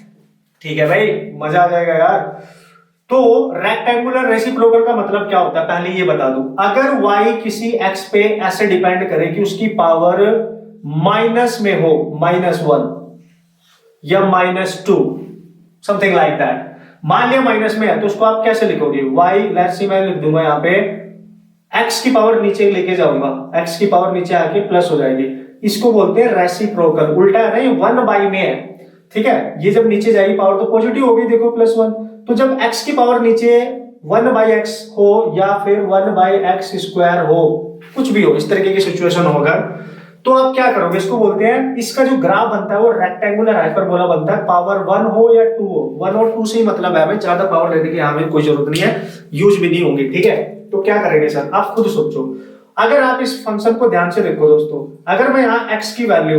ठीक है भाई, मजा आ जाएगा यार। तो रेक्टेंगुलर रेसिप्रोकल का मतलब क्या होता है, पहले ये बता दूं, अगर y किसी x पे ऐसे डिपेंड करे कि उसकी पावर माइनस में हो, -1 या -2, समथिंग लाइक दैट, मान लिया माइनस में है, तो उसको आप कैसे लिखोगे, y, लेट्स सी मैं लिख दूंगा यहाँ पे, x की पावर नीचे लेके जाऊंगा, x की पावर नीचे आके प्लस हो जाएगी, इसको बोलते हैं रेसिप्रोकल। उल्टा है ना, ये 1 में है, ठीक है, ये जब नीचे जाएगी पावर तो पॉजिटिव होगी, देखो +1, तो जब x की पावर नीचे 1/x हो या फिर 1/x² हो, कुछ भी हो, इस तरीके की सिचुएशन होगा, तो आप क्या करोगे, इसको बोलते हैं, इसका जो ग्राफ बनता है वो रेक्टेंगुलर हाइपरबोला बनता है, पावर 1 हो या 2 हो, 1 और 2 से ही मतलब है हमें, ज्यादा पावर लेने की हमें कोई जरूरत नहीं है, यूज भी नहीं होंगी, ठीक है। तो क्या करेंगे सर, आप खुद सोचो, अगर आप इस फंक्शन को ध्यान से देखो दोस्तों, अगर मैं यहाँ x की वैल्यू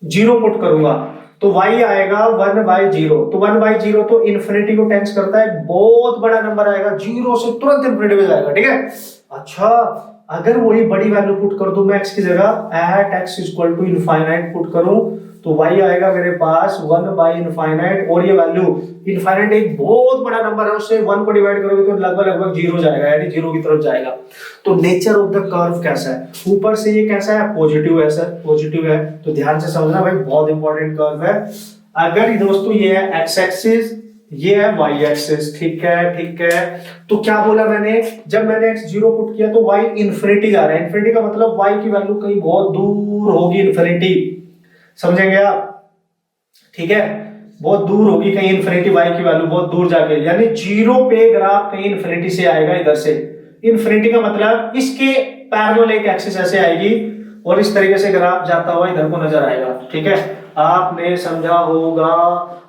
0 पुट करूंगा तो y आएगा 1/0, तो 1/0 तो इन्फिनिटी को टेंस करता है, बहुत बड़ा नंबर आएगा, 0 से तुरंत इन्फिनिटी में जाएगा, ठीक है। अच्छा, अगर वही बड़ी वैल्यू पुट कर दूं मैं x की जगह, एट x = इनफाइनाइट पुट करूं तो y आएगा मेरे पास 1/∞, और ये वैल्यू इनफाइनाइट एक बहुत बड़ा नंबर है, उससे 1 को डिवाइड करोगे तो लगभग 0 जाएगा, यानी 0 की तरफ जाएगा। तो नेचर ऑफ द कर्व कैसा है, ऊपर से ये कैसा है, पॉजिटिव है सर, पॉजिटिव है, तो ध्यान से समझना भाई, बहुत इंपॉर्टेंट कर्व है। अगर दोस्तों ये है x एक्सिस, ये है y एक्सिस, ठीक है, ठीक है, तो क्या बोला मैंने, जब मैंने x 0 पुट किया तो y इन्फिनिटी जा रहा है, इन्फिनिटी का मतलब y की वैल्यू कहीं बहुत दूर होगी, इन्फिनिटी, समझेंगे आप, ठीक है, बहुत दूर होगी कहीं इन्फिनिटी, y की वैल्यू बहुत दूर जाके, यानी 0 पे ग्राफ कहीं इन्फिनिटी से आएगा, इधर से इन्फिनिटी का मतलब इसके पैरेलल एक एक्सिस ऐसे आएगी और इस तरीके से ग्राफ जाता हुआ इधर को नजर आएगा, ठीक है, आपने समझा होगा।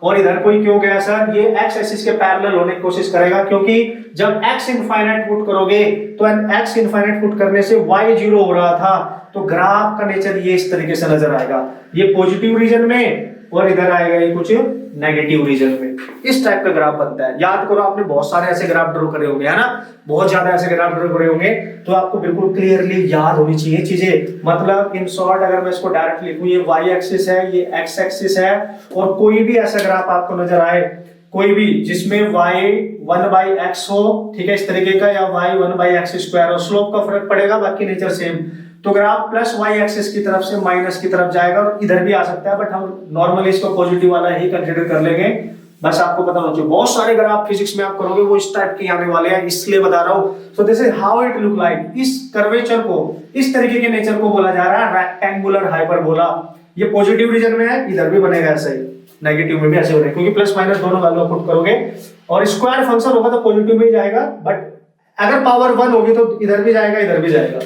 और इधर कोई क्यों गया सर, ये x एक्सिस के पैरेलल होने की कोशिश करेगा, क्योंकि जब x इनफाइनाइट पुट करोगे तो x इनफाइनाइट पुट करने से y 0 हो रहा था, तो ग्राफ का नेचर ये इस तरीके से नजर आएगा, ये पॉजिटिव रीजन में और इधर आएगा ये कुछ नेगेटिव रीजन में, इस टाइप का ग्राफ बनता है। याद करो, आपने बहुत सारे ऐसे ग्राफ ड्रॉ करे होंगे, है ना, बहुत ज्यादा ऐसे ग्राफ ड्रॉ करे होंगे, तो आपको बिल्कुल क्लियरली याद होनी चाहिए चीजें। मतलब इन शॉर्ट अगर मैं इसको डायरेक्ट लिखूं, ये y एक्सिस है, ये x एक्सिस है, और कोई भी ऐसा ग्राफ आपको नजर आए कोई भी जिसमें y 1/x हो, ठीक है, इस तरीके का, या y 1/x² हो, स्लोप का फर्क पड़ेगा, बाकी नेचर सेम। तो ग्राफ प्लस y एक्सिस की तरफ से माइनस की तरफ जाएगा, और इधर भी आ सकता है, बट हम नॉर्मली इसको पॉजिटिव वाला ही कंसीडर कर लेंगे। बस आपको पता होना चाहिए, बहुत सारे ग्राफ फिजिक्स में आप करोगे वो इस टाइप के आने वाले हैं, इसलिए बता रहा हूं। So this is how it look like. इस कर्वेचर को, इस तरीके के नेचर को बोला जा रहा है रेक्टेंगुलर हाइपरबोला। ये पॉजिटिव रीजन में है, इधर भी बनेगा ऐसे ही, नेगेटिव में भी ऐसे बनेगा, क्योंकि प्लस माइनस दोनों वैल्यू पुट करोगे, और स्क्वायर फंक्शन होगा तो पॉजिटिव में ही जाएगा, बट अगर पावर 1 होगी तो इधर भी जाएगा, इधर भी जाएगा।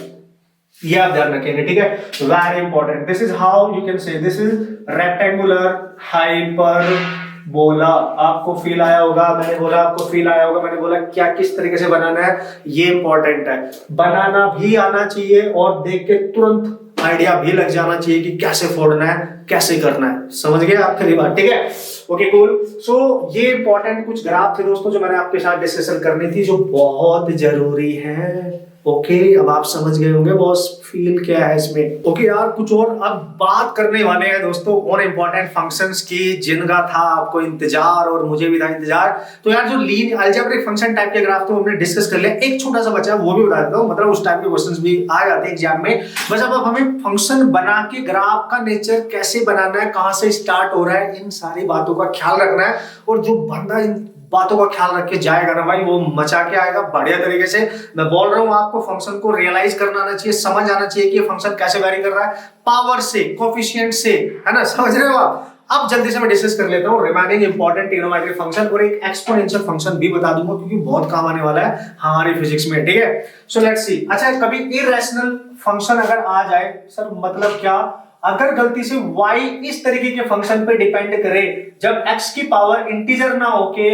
ये आप ध्यान रखेंगे, ठीक है, very important. This is how you can say this is rectangular hyperbola. आपको फील आया होगा, मैंने बोला आपको फील आया होगा, मैंने बोला क्या किस तरीके से बनाना है, ये इंपॉर्टेंट है। बनाना भी आना चाहिए और देख के तुरंत आइडिया भी लग जाना चाहिए कि कैसे फोड़ना है, कैसे करना है। समझ गए आप मेरी बात, ठीक है, ओके कूल। सो ये इंपॉर्टेंट कुछ ग्राफ थे दोस्तों जो मैंने आपके साथ डिस्कशन करनी थी, जो बहुत जरूरी है। ओके, अब आप समझ गए होंगे बॉस फील क्या है इसमें। ओके यार, कुछ और अब बात करने वाले हैं दोस्तों और इंपॉर्टेंट फंक्शंस की, जिनका था आपको इंतजार और मुझे भी था इंतजार। तो यार जो लीनियर अलजेब्रिक फंक्शन टाइप के ग्राफ तो हमने डिस्कस कर लिया, एक छोटा सा बचा वो भी बता देता हूं, मतलब उस टाइप के क्वेश्चंस भी आ जाते हैं एग्जाम में। बस अब हमें फंक्शन बना के ग्राफ का नेचर कैसे बनाना है, कहां से स्टार्ट हो रहा है, इन सारी बातों का ख्याल रखना है। और जो बंदा इन बातों का ख्याल रख के जाएगा ना भाई, वो मचा के आएगा बढ़िया तरीके से। मैं बोल रहा हूं आपको फंक्शन को रियलाइज करना आना चाहिए, समझ आना चाहिए कि ये फंक्शन कैसे वैरी कर रहा है, पावर से, कोफिशिएंट से, है ना, समझ रहे हो आप। अब जल्दी से मैं डिस्कस कर लेता हूं रिमेनिंग इंपॉर्टेंट ट्रिग्नोमेट्रिक फंक्शन, और एक एक्सपोनेंशियल फंक्शन भी बता दूंगा क्योंकि बहुत काम आने वाला है हमारी फिजिक्स में, ठीक है। So let's see. अच्छा, कभी इरेशनल फंक्शन अगर आ जाए, सर मतलब क्या, अगर गलती से y इस तरीके के फंक्शन पे डिपेंड करे जब x की पावर इंटीजर ना होके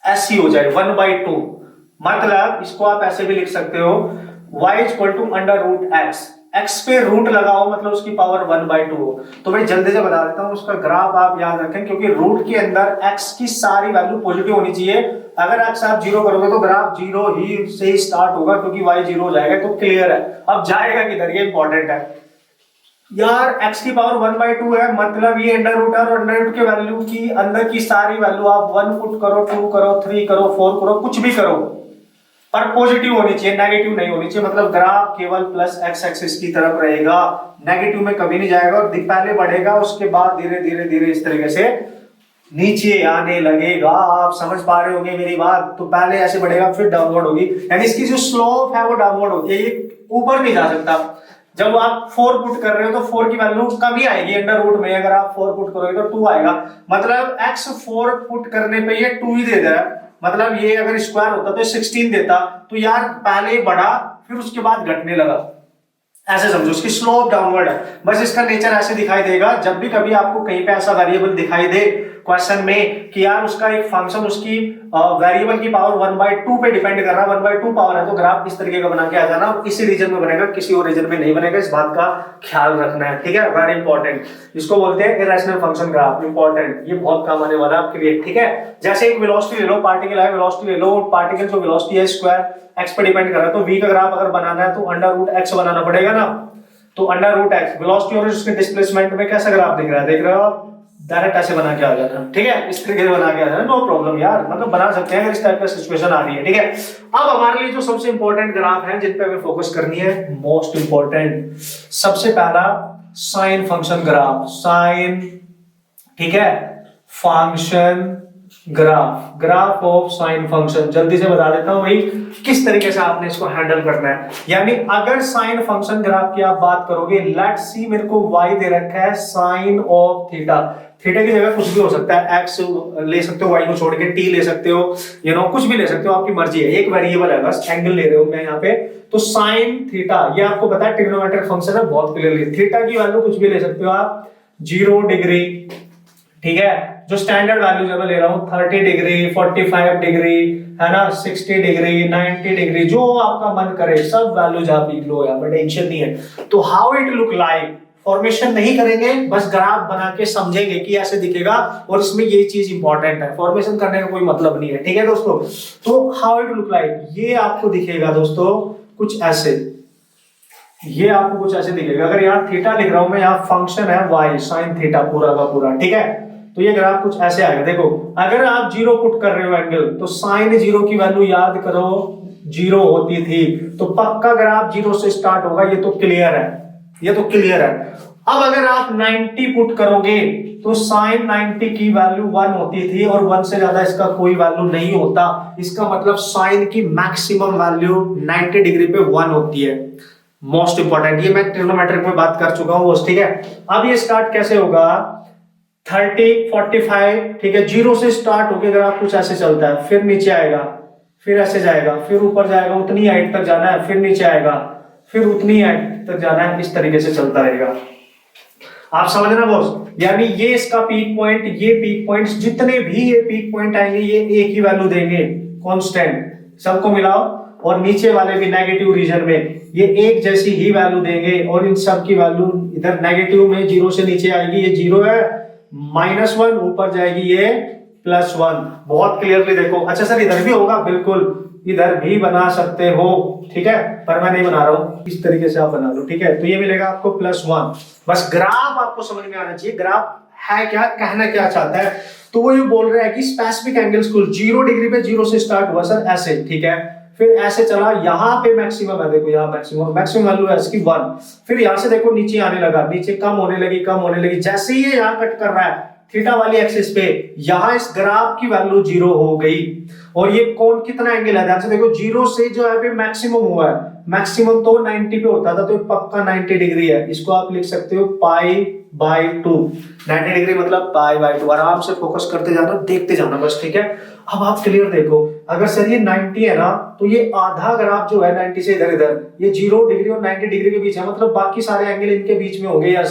ऐसी हो जाए 1/2, मतलब इसको आप ऐसे भी लिख सकते हो y = x, x पे रूट लगाओ मतलब उसकी पावर 1/2 हो। तो मैं जल्दी से बता देता हूं उसका ग्राफ, आप याद रखें, क्योंकि रूट के अंदर x की सारी वैल्यू पॉजिटिव होनी चाहिए। अगर x आप 0 करोगे तो ग्राफ 0 ही से ही स्टार्ट होगा, क्योंकि y 0 हो जाएगा। तो क्लियर है, अब जाएगा किधर, ये इंपॉर्टेंट है यार। x की पावर 1/2 है, मतलब ये अंडर रूट है, और अंडर रूट के वैल्यू की अंदर की सारी वैल्यू आप 1 पुट करो, 2 करो, 3 करो, 4 करो, कुछ भी करो, पर पॉजिटिव होनी चाहिए, नेगेटिव नहीं होनी चाहिए। मतलब ग्राफ केवल प्लस x एक्सिस की तरफ रहेगा, नेगेटिव में कभी नहीं जाएगा, और पहले बढ़ेगा, उसके बाद धीरे धीरे धीरे इस तरीके से नीचे आने लगेगा। आप समझ पा रहे होंगे मेरी बात। तो पहले ऐसे बढ़ेगा, फिर डाउनवर्ड होगी, यानी इसकी जो स्लोप है वो डाउनवर्ड होगी, ये ऊपर नहीं जा सकता। जब आप 4 पुट कर रहे हो तो 4 की वैल्यू कम ही आएगी अंडर रूट में, अगर आप 4 पुट करोगे तो 2 आएगा, मतलब x 4 पुट करने पे ये 2 ही दे दे रहा है। मतलब ये अगर स्क्वायर होता तो 16 देता, तो यार पहले बढ़ा फिर उसके बाद घटने लगा, ऐसे समझो, उसकी स्लोप डाउनवर्ड है। बस इसका नेचर ऐसे दिखाई देगा। जब भी कभी आपको कहीं पे ऐसा वेरिएबल दिखाई दे क्वेश्चन में कि यार उसका एक फंक्शन उसकी वेरिएबल की पावर 1/2 पे डिपेंड कर रहा है, 1/2 पावर है, तो ग्राफ इस तरीके का बना के आ जाना, इसी रीजन में बनेगा, किसी और रीजन में नहीं बनेगा। इस बात का ख्याल रखना है, ठीक है, वेरी इंपॉर्टेंट। इसको बोलते हैं इरेशनल फंक्शन ग्राफ, इंपॉर्टेंट, ये बहुत काम आने वाला है आपके लिए, ठीक है। जैसे एक वेलोसिटी ले लो, पार्टिकल है, वेलोसिटी ले लो, पार्टिकल जो वेलोसिटी है स्क्वायर x पे डिपेंड कर रहा है, तो v का ग्राफ अगर बनाना है तो अंडर रूट x बनाना पड़ेगा ना। तो अंडर रूट x वेलोसिटी और उसके डिस्प्लेसमेंट में कैसा ग्राफ दिख रहा है, देख रहे हो आप, डायरेक्ट ऐसे बना के आ जाना, ठीक है, इस तरीके से बना के आ जाना, नो प्रॉब्लम यार, मतलब बना सकते हैं अगर इस टाइप का सिचुएशन आ रही है, ठीक है। अब हमारे लिए जो सबसे इंपॉर्टेंट ग्राफ है जिन पे हमें फोकस करनी है, मोस्ट इंपॉर्टेंट, सबसे पहला साइन फंक्शन ग्राफ, साइन, ठीक है, function graph, graph of sine function. जल्दी से बता देता हूं भाई किस तरीके से आपने इसको हैंडल करना है। यानी अगर साइन फंक्शन ग्राफ की आप बात करोगे, लेट्स सी मेरे को y दे रखा है साइन ऑफ थीटा, थीटा की जगह कुछ भी हो सकता है, x ले सकते हो, y को छोड़ के t ले सकते हो, कुछ भी ले सकते हो, आपकी मर्जी है, एक वेरिएबल है, बस एंगल ले रहे हो मैं यहाँ पे। तो साइन थीटा, ये आपको पता है ट्रिग्नोमेट्रिक फंक्शन है बहुत क्लियरली, थीटा की वैल्यू कुछ भी ले सकते हो आप, 0 डिग्री, ठीक है, जो स्टैंडर्ड वैल्यू जब मैं ले रहा हूं 30 डिग्री, 45 डिग्री, है ना, 60 डिग्री, 90 डिग्री, जो आपका मन करे सब वैल्यूज आप लिख लो यार, टेंशन नहीं है। तो how it look like, formation नहीं करेंगे, बस ग्राफ बना के समझेंगे कि ऐसे दिखेगा, और इसमें ये चीज इंपॉर्टेंट है, फॉर्मेशन करने का कोई मतलब नहीं है, ठीक है दोस्तों। तो हाउ इट लुक लाइक, ये आपको दिखेगा दोस्तों कुछ ऐसे, ये आपको कुछ ऐसे दिखेगा। अगर यहाँ थीटा लिख रहा हूं मैं, यहाँ फंक्शन है y साइन थीटा पूरा का पूरा, ठीक है। तो ये ग्राफ कुछ ऐसे आएगा। देखो अगर आप 0 पुट कर रहे हो एंगल, तो साइन 0 की वैल्यू याद करो 0 होती थी, तो पक्का ग्राफ 0 से स्टार्ट होगा। ये तो क्लियर है, ये तो क्लियर है। अब अगर आप 90 पुट करोगे तो साइन 90 की वैल्यू 1 होती थी, और 1 से ज्यादा इसका कोई वैल्यू नहीं होता। इसका मतलब साइन की मैक्सिमम वैल्यू 90 डिग्री पे 1 होती है। मोस्ट इंपॉर्टेंट, ये मैं ट्रिग्नोमेट्रिक में बात कर चुका हूं, ठीक है। अब ये स्टार्ट कैसे होगा, 30 45, ठीक है, 0 से स्टार्ट होकर अगर आप कुछ ऐसे चलता है, फिर नीचे आएगा, फिर ऐसे जाएगा, फिर ऊपर जाएगा, उतनी हाइट तक जाना है, फिर नीचे आएगा, फिर उतनी हाइट तक जाना है, इस तरीके से चलता रहेगा। आप समझ रहे बॉस, यानी ये इसका पीक पॉइंट, ये पीक पॉइंट्स, जितने भी ये पीक पॉइंट आएंगे ये एक ही वैल्यू देंगे, कांस्टेंट, सबको मिलाओ, और नीचे वाले भी नेगेटिव रीजन में ये एक जैसी ही वैल्यू देंगे, और इन सब की वैल्यू इधर नेगेटिव में 0 से नीचे आएगी, ये 0 है, -1 ऊपर जाएगी, ये +1। बहुत क्लियरली देखो। अच्छा सर इधर भी होगा, बिल्कुल इधर भी बना सकते हो, ठीक है, पर मैं नहीं बना रहा हूं, इस तरीके से आप बना लो, ठीक है। तो ये मिलेगा आपको +1। बस ग्राफ आपको समझ में आना चाहिए, ग्राफ है क्या, कहना क्या चाहता है। तो वो ये बोल रहा है कि स्पेसिफिक एंगल्स कुल 0 डिग्री पे 0 से स्टार्ट हुआ सर, ऐसे, ठीक है, फिर ऐसे चला, यहाँ पे मैक्सिमम है, देखो यहाँ मैक्सिमम वैल्यू है इसकी 1। फिर यहाँ से देखो नीचे आने लगा, नीचे कम होने लगी, कम होने लगी, जैसे ही ये यहाँ कट कर रहा है थीटा वाली एक्सिस पे, यहाँ इस ग्राफ की वैल्यू 0 हो गई। और ये कौन कितना एंगल है, ध्यान से देखो, 0 से जो है मैक्सिमम हुआ है, मैक्सिमम तो 90 पे होता था, तो पक्का 90 डिग्री है। इसको आप लिख सकते हो π/2, 90 डिग्री मतलब π/2। आराम से फोकस करते जाना, देखते जाना बस, ठीक है। अब आप क्लियर देखो, अगर सर ये 90 है ना, तो ये आधा ग्राफ जो है 90 से इधर इधर, ये 0 डिग्री और 90 डिग्री के बीच है, मतलब बाकी सारे एंगल इनके बीच में होंगे, या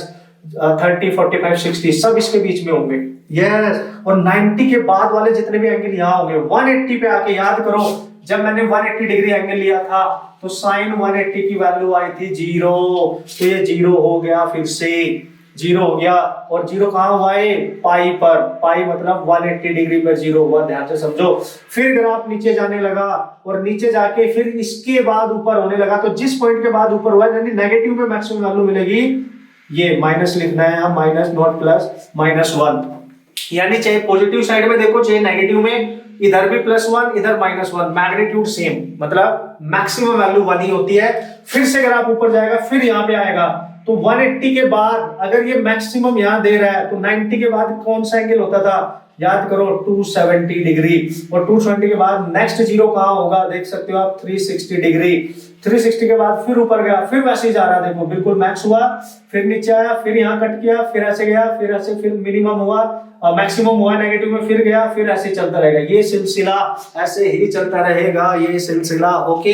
30 45 60 सब इसके बीच में होंगे, यस। और 90 के बाद वाले जितने भी एंगल यहाँ होंगे, 180 पे आके याद करो, जब मैंने 180 डिग्री एंगल लिया था तो साइन 180 की वैल्यू आई थी 0, तो ये 0 हो गया, फिर से 0 हो गया, और 0 कहां हुआ है, पाई पर, पाई मतलब 180 डिग्री पर 0 हुआ, ध्यान से समझो। फिर ग्राफ नीचे जाने लगा, और नीचे जाके फिर इसके बाद ऊपर होने लगा, तो जिस पॉइंट के बाद ऊपर हुआ, यानी नेगेटिव में मैक्सिमम वैल्यू मिलेगी, ये माइनस लिखना है यहाँ, माइनस नॉट प्लस, -1, यानी चाहे पॉजिटिव साइड में देखो चाहे नेगेटिव में, इधर भी +1 इधर -1, मैग्नीट्यूड सेम, मतलब मैक्सिमम वैल्यू 1 ही होती है। फिर से अगर आप ऊपर जाएगा, फिर यहाँ पे आएगा, तो 180 के बाद अगर ये मैक्सिमम यहाँ दे रहा है, तो 90 के बाद कौन सा एंगल होता था, याद करो 270 डिग्री, और 270 के बाद नेक्स्ट 0 कहां होगा, देख सकते हो आप 360 डिग्री। 360 के बाद फिर ऊपर गया, फिर वैसे ही जा रहा है, देखो बिल्कुल मैक्स हुआ, फिर नीचे आया, फिर यहाँ कट किया, फिर ऐसे गया, फिर ऐसे, फिर मिनिमम हुआ, मैक्सिमम हुआ नेगेटिव में, फिर गया, फिर ऐसे चलता रहेगा, ये सिलसिला ऐसे ही चलता रहेगा, ये सिलसिला, ओके।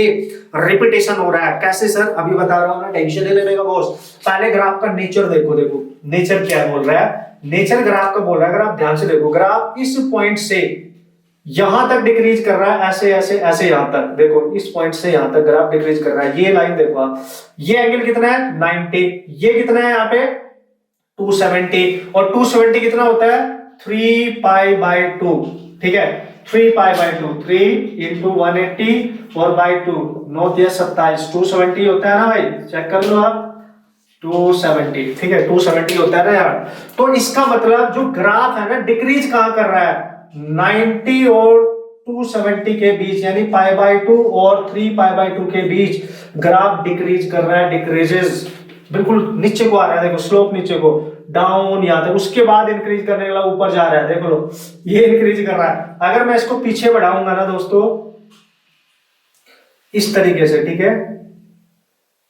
रिपीटेशन हो रहा है, कैसे सर, अभी बता रहा हूं ना, टेंशन नहीं लेने का बॉस। पहले ग्राफ का नेचर देखो, देखो नेचर क्या बोल रहा है, नेचर ग्राफ का बोल रहा है, अगर आप ध्यान से देखो, ग्राफ इस पॉइंट से यहां तक डिक्रीज कर रहा है, ऐसे ऐसे ऐसे, यहां तक देखो, इस पॉइंट से यहां तक ग्राफ डिक्रीज कर रहा है। ये लाइन देखो आप, ये एंगल कितना है 90, ये कितना है यहाँ पे 270, और 270 कितना होता है 3π/2, ठीक है, 3π/2, 3 × 180 और बाई 2, 9 × 27, 270 होता है ना भाई, चेक कर लो आप, 270, ठीक है, 270 होता है ना यार। तो इसका मतलब जो ग्राफ है ना, डिक्रीज कहां कर रहा है, 90 और 270 के बीच, यानी π/2 और 3π/2 के बीच ग्राफ डिक्रीज कर रहा है, डिक्रीजेस, बिल्कुल नीचे को आ रहा है, देखो स्लोप नीचे को, डाउन यहाँ तक, उसके बाद इंक्रीज करने के लिए ऊपर जा रहा है, देख लो ये इंक्रीज कर रहा है। अगर मैं इसको पीछे बढ़ाऊंगा ना दोस्तों, इस तरीके से, ठीक है,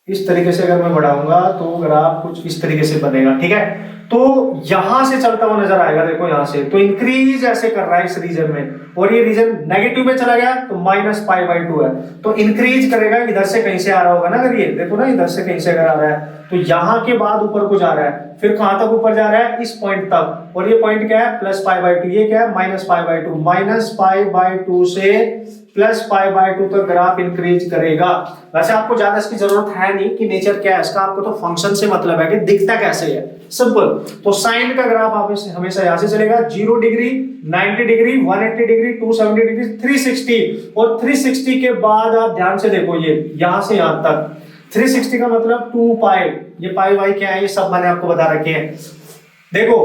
इस तरीके से अगर मैं बढ़ाऊंगा तो ग्राफ कुछ इस तरीके से बनेगा, ठीक है। तो यहां से चलता हुआ नजर आएगा, देखो यहां से, तो इंक्रीज ऐसे कर रहा है इस रीजन में, और ये रीजन नेगेटिव में चला गया तो -π/2 है, तो इंक्रीज करेगा, इधर से कहीं से आ रहा होगा ना, अगर ये देखो ना, इधर से कहीं से अगर आ रहा है, तो यहां के बाद ऊपर को जा रहा है, फिर कहां तक ऊपर जा रहा है, इस पॉइंट तक, और ये पॉइंट क्या है +π/2, ये क्या है -π/2, -π/2 से +π/2 तक ग्राफ इंक्रीज करेगा। वैसे आपको ज्यादा इसकी जरूरत है नहीं कि नेचर क्या है इसका, आपको तो फंक्शन से मतलब है कि दिखता कैसे है, सिंपल। तो साइन का ग्राफ आप हमेशा यहां से चलेगा, 0 डिग्री, 90 डिग्री, 180 डिग्री, 270 डिग्री, 360, और 360 के बाद आप ध्यान से देखो, ये यहां से यहां तक 360 का मतलब 2π, ये पाई वाई क्या है, ये सब मैंने आपको बता रखे हैं। देखो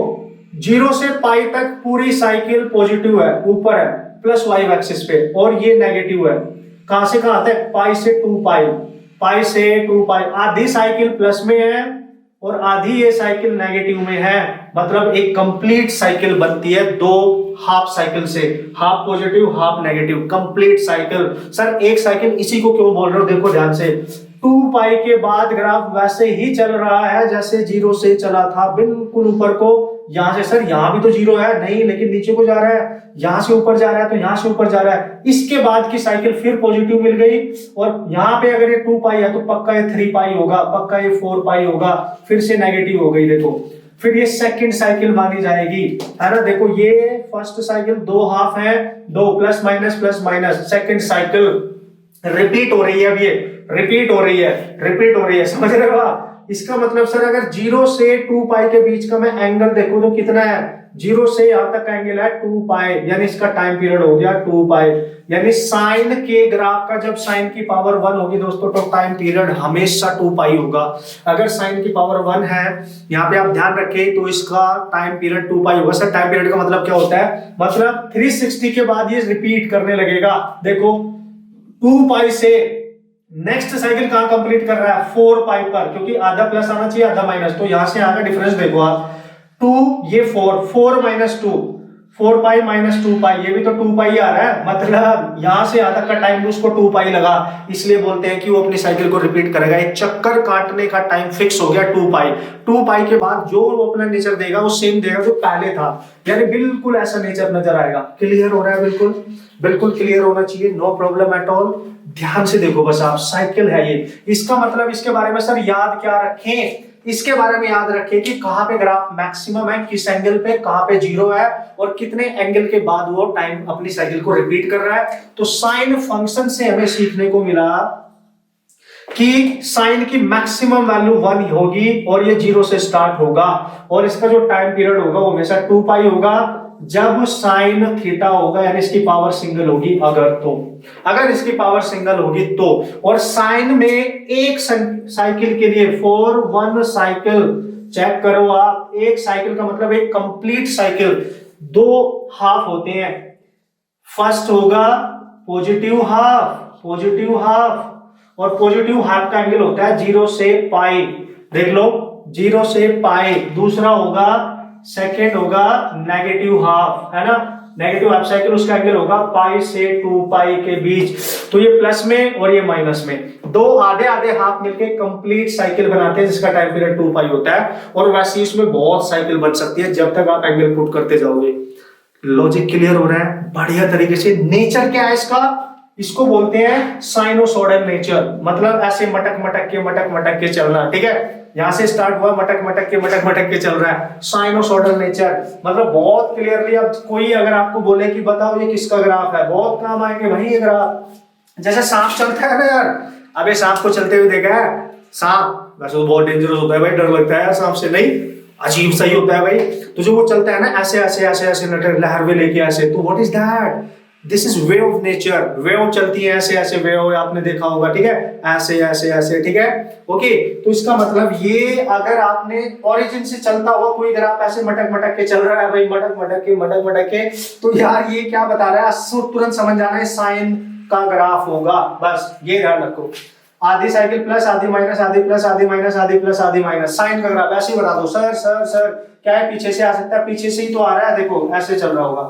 0 से पाई तक पूरी साइकिल पॉजिटिव है, ऊपर है प्लस वाई एक्सिस पे, और ये नेगेटिव है। कहां से कहां तक? पाई से 2 पाई, पाई से 2 पाई। आधी साइकिल प्लस में है और आधी ये साइकिल नेगेटिव में है, मतलब एक कंप्लीट साइकिल बनती है दो हाफ साइकिल से, half positive half negative, complete cycle. Sir एक साइकिल इसी को क्यों बोल रहे हो? देखो ध्यान से, 2 पाई के बाद ग्राफ वैसे ही चल रहा है जैसे 0 से चला था, बिल्कुल ऊपर को। यहां से सर यहां भी तो 0 है, नहीं, लेकिन नीचे को जा रहा है, यहां से ऊपर जा रहा है तो यहां से ऊपर जा रहा है। इसके बाद की साइकिल फिर पॉजिटिव मिल गई, और यहां पे अगर ये 2 पाई है तो पक्का ये 3 पाई होगा, पक्का ये 4 पाई होगा, फिर से नेगेटिव हो गई। देखो फिर ये सेकंड साइकिल मानी जाएगी, है ना। देखो ये फर्स्ट साइकिल 2 हाफ है, 2 plus minus, second cycle repeat हो रही है। अब ये रिपीट हो रही है, समझ रहे हो आप? इसका मतलब सर अगर 0 से 2 पाई के बीच का मैं एंगल देखूं तो कितना है? 0 से यहां तक का एंगल है 2 पाई, यानी इसका टाइम पीरियड हो गया 2 पाई। यानी साइन के ग्राफ का जब साइन की पावर 1 होगी दोस्तों तो टाइम पीरियड हमेशा 2 पाई होगा। अगर साइन की पावर 1 है, यहाँ पे आप ध्यान रखें, तो इसका टाइम पीरियड 2 पाई होगा। सर टाइम पीरियड का मतलब क्या होता है? मतलब 360 के बाद ये रिपीट करने लगेगा। देखो 2 पाई से नेक्स्ट साइकिल कहां कंप्लीट कर रहा है? 4 पाई पर, क्योंकि आधा प्लस आना चाहिए आधा माइनस, तो यहां से आगे डिफरेंस देखो आप, 2 ये 4 माइनस 2, 4 पाई माइनस 2 पाई, ये भी तो 2 पाई आ रहा है, मतलब यहां से यहां तक का टाइम उसको 2 पाई लगा, इसलिए बोलते हैं कि वो अपनी साइकिल को रिपीट करेगा। एक चक्कर काटने का टाइम फिक्स हो गया 2 पाई। 2 पाई के बाद जो वो अपना नेचर देगा वो सेम देगा जो पहले था, यानी बिल्कुल ऐसा नेचर नजर आएगा। क्लियर हो रहा है? बिल्कुल बिल्कुल क्लियर होना चाहिए, नो प्रॉब्लम एट ऑल। ध्यान से देखो बस आप, साइकिल है ये। इसका मतलब इसके बारे में सर याद क्या रखें? इसके बारे में याद रखें कि कहां पे ग्राफ मैक्सिमम है, किस एंगल पे, कहां पे 0 है, और कितने एंगल के बाद वो टाइम अपनी साइकिल को रिपीट कर रहा है। तो साइन फंक्शन से हमें सीखने को मिला कि साइन की मैक्सिमम वैल्यू 1 होगी और ये 0 से स्टार्ट होगा, और इसका जो टाइम पीरियड होगा वो हमेशा 2 पाई होगा जब साइन थीटा होगा, यानी इसकी पावर सिंगल होगी। अगर इसकी पावर सिंगल होगी तो, और साइन में एक साइकिल के लिए 1 साइकिल, चेक करो आप, एक साइकिल का मतलब एक कंप्लीट साइकिल, 2 हाफ होते हैं। फर्स्ट होगा पॉजिटिव हाफ, और पॉजिटिव हाफ का एंगल होता है 0 से पाई, देख लो 0 से पाई। दूसरा होगा, सेकेंड होगा नेगेटिव हाफ, है ना, नेगेटिव हाफ साइकिल, उसका एंगल होगा पाई से 2 पाई के बीच। तो ये प्लस में और ये माइनस में, दो आधे आधे हाफ मिलके कंप्लीट साइकिल बनाते हैं जिसका टाइम पीरियड 2 पाई होता है। और वैसे इसमें बहुत साइकिल बन सकती है जब तक आप एंगल पुट करते जाओगे। लॉजिक क्लियर हो रहा है बढ़िया तरीके से? नेचर क्या है इसका? इसको बोलते हैं साइनोसोडल नेचर, मतलब ऐसे मटक मटक के चलना। ठीक है, यहां से स्टार्ट हुआ, मटक के चल रहा है, साइनोसोडल नेचर। मतलब बहुत क्लियरली, अब कोई अगर आपको बोले कि बताओ ये किसका ग्राफ है, बहुत काम आएंगे भाई ये ग्राफ। जैसे सांप चलता है ना यार, अबे सांप को चलते हुए देखा है? सांप वैसे तो बहुत डेंजरस होता है भाई, डर लगता है सांप से, नहीं अजीब सही होता है भाई। तो जो वो चलता है ना ऐसे लहर में लेके ऐसे, तो what is that? This is way of nature. Wave चलती है ऐसे वेव, आपने देखा होगा, ठीक है, ऐसे, ठीक है, ओके। तो इसका मतलब ये, अगर आपने ओरिजिन से चलता हुआ कोई ग्राफ ऐसे मटक के चल रहा है भाई, मटक के, तो यार ये क्या बता रहा है? तुरंत समझ जाना है साइन का ग्राफ होगा, बस ये ध्यान रखो। आधी साइकिल प्लस, आधी माइनस, आधी प्लस, आधी माइनस, आधी प्लस, आधी माइनस, साइन का ग्राफ ऐसे ही बता दो। सर क्या है? पीछे से आ सकता है, पीछे से ही तो आ रहा है, देखो ऐसे चल रहा होगा,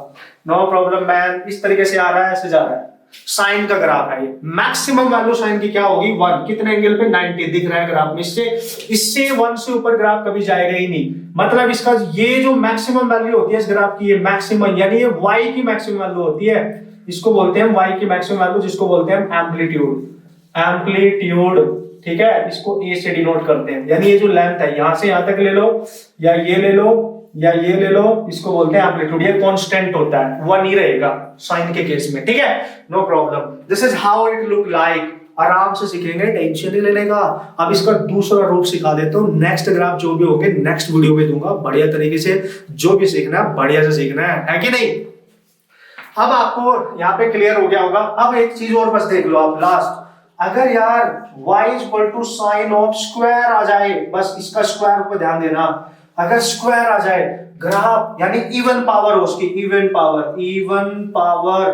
नो प्रॉब्लम मैन, इस तरीके से आ रहा है, ऐसे जा रहा है, साइन का ग्राफ है ये। मैक्सिमम वैल्यू साइन की क्या होगी? 1। कितने एंगल पे? 90 दिख रहा है ग्राफ में। इससे 1 से ऊपर ग्राफ कभी जाएगा ही नहीं। मतलब इसका ये जो मैक्सिमम वैल्यू होती है इस ग्राफ की, ये मैक्सिमम, यानी ये y की मैक्सिमम वैल्यू होती है, इसको बोलते हैं y की मैक्सिमम वैल्यू, जिसको बोलते हैं एम्पलीट्यूड। ठीक है, इसको a से डिनोट करते हैं, यानी ये जो लेंथ है यहां से यहां तक ले लो, या ये ले लो, या ये ले लो, इसको बोलते हैं एम्पलीट्यूड। ये कांस्टेंट होता है, 1 ही रहेगा साइन के केस में, ठीक है, no problem. This is how it look like. आराम से सीखेंगे, टेंशन नहीं लेने का। अब इसका दूसरा रूप सिखा देता हूँ, नेक्स्ट ग्राफ जो भी होंगे नेक्स्ट वीडियो में दूंगा, बढ़िया तरीके से जो भी सीखना है बढ़िया से सीखना है कि नहीं? अब आपको यहाँ पे क्लियर हो गया होगा। अब एक चीज और बस देख लो आप, लास्ट, अगर यार y equal to sine of square आ जाए, बस इसका स्क्वायर पर ध्यान देना, अगर स्क्वायर आ जाए ग्राफ, यानी इवन पावर हो उसकी, इवन पावर,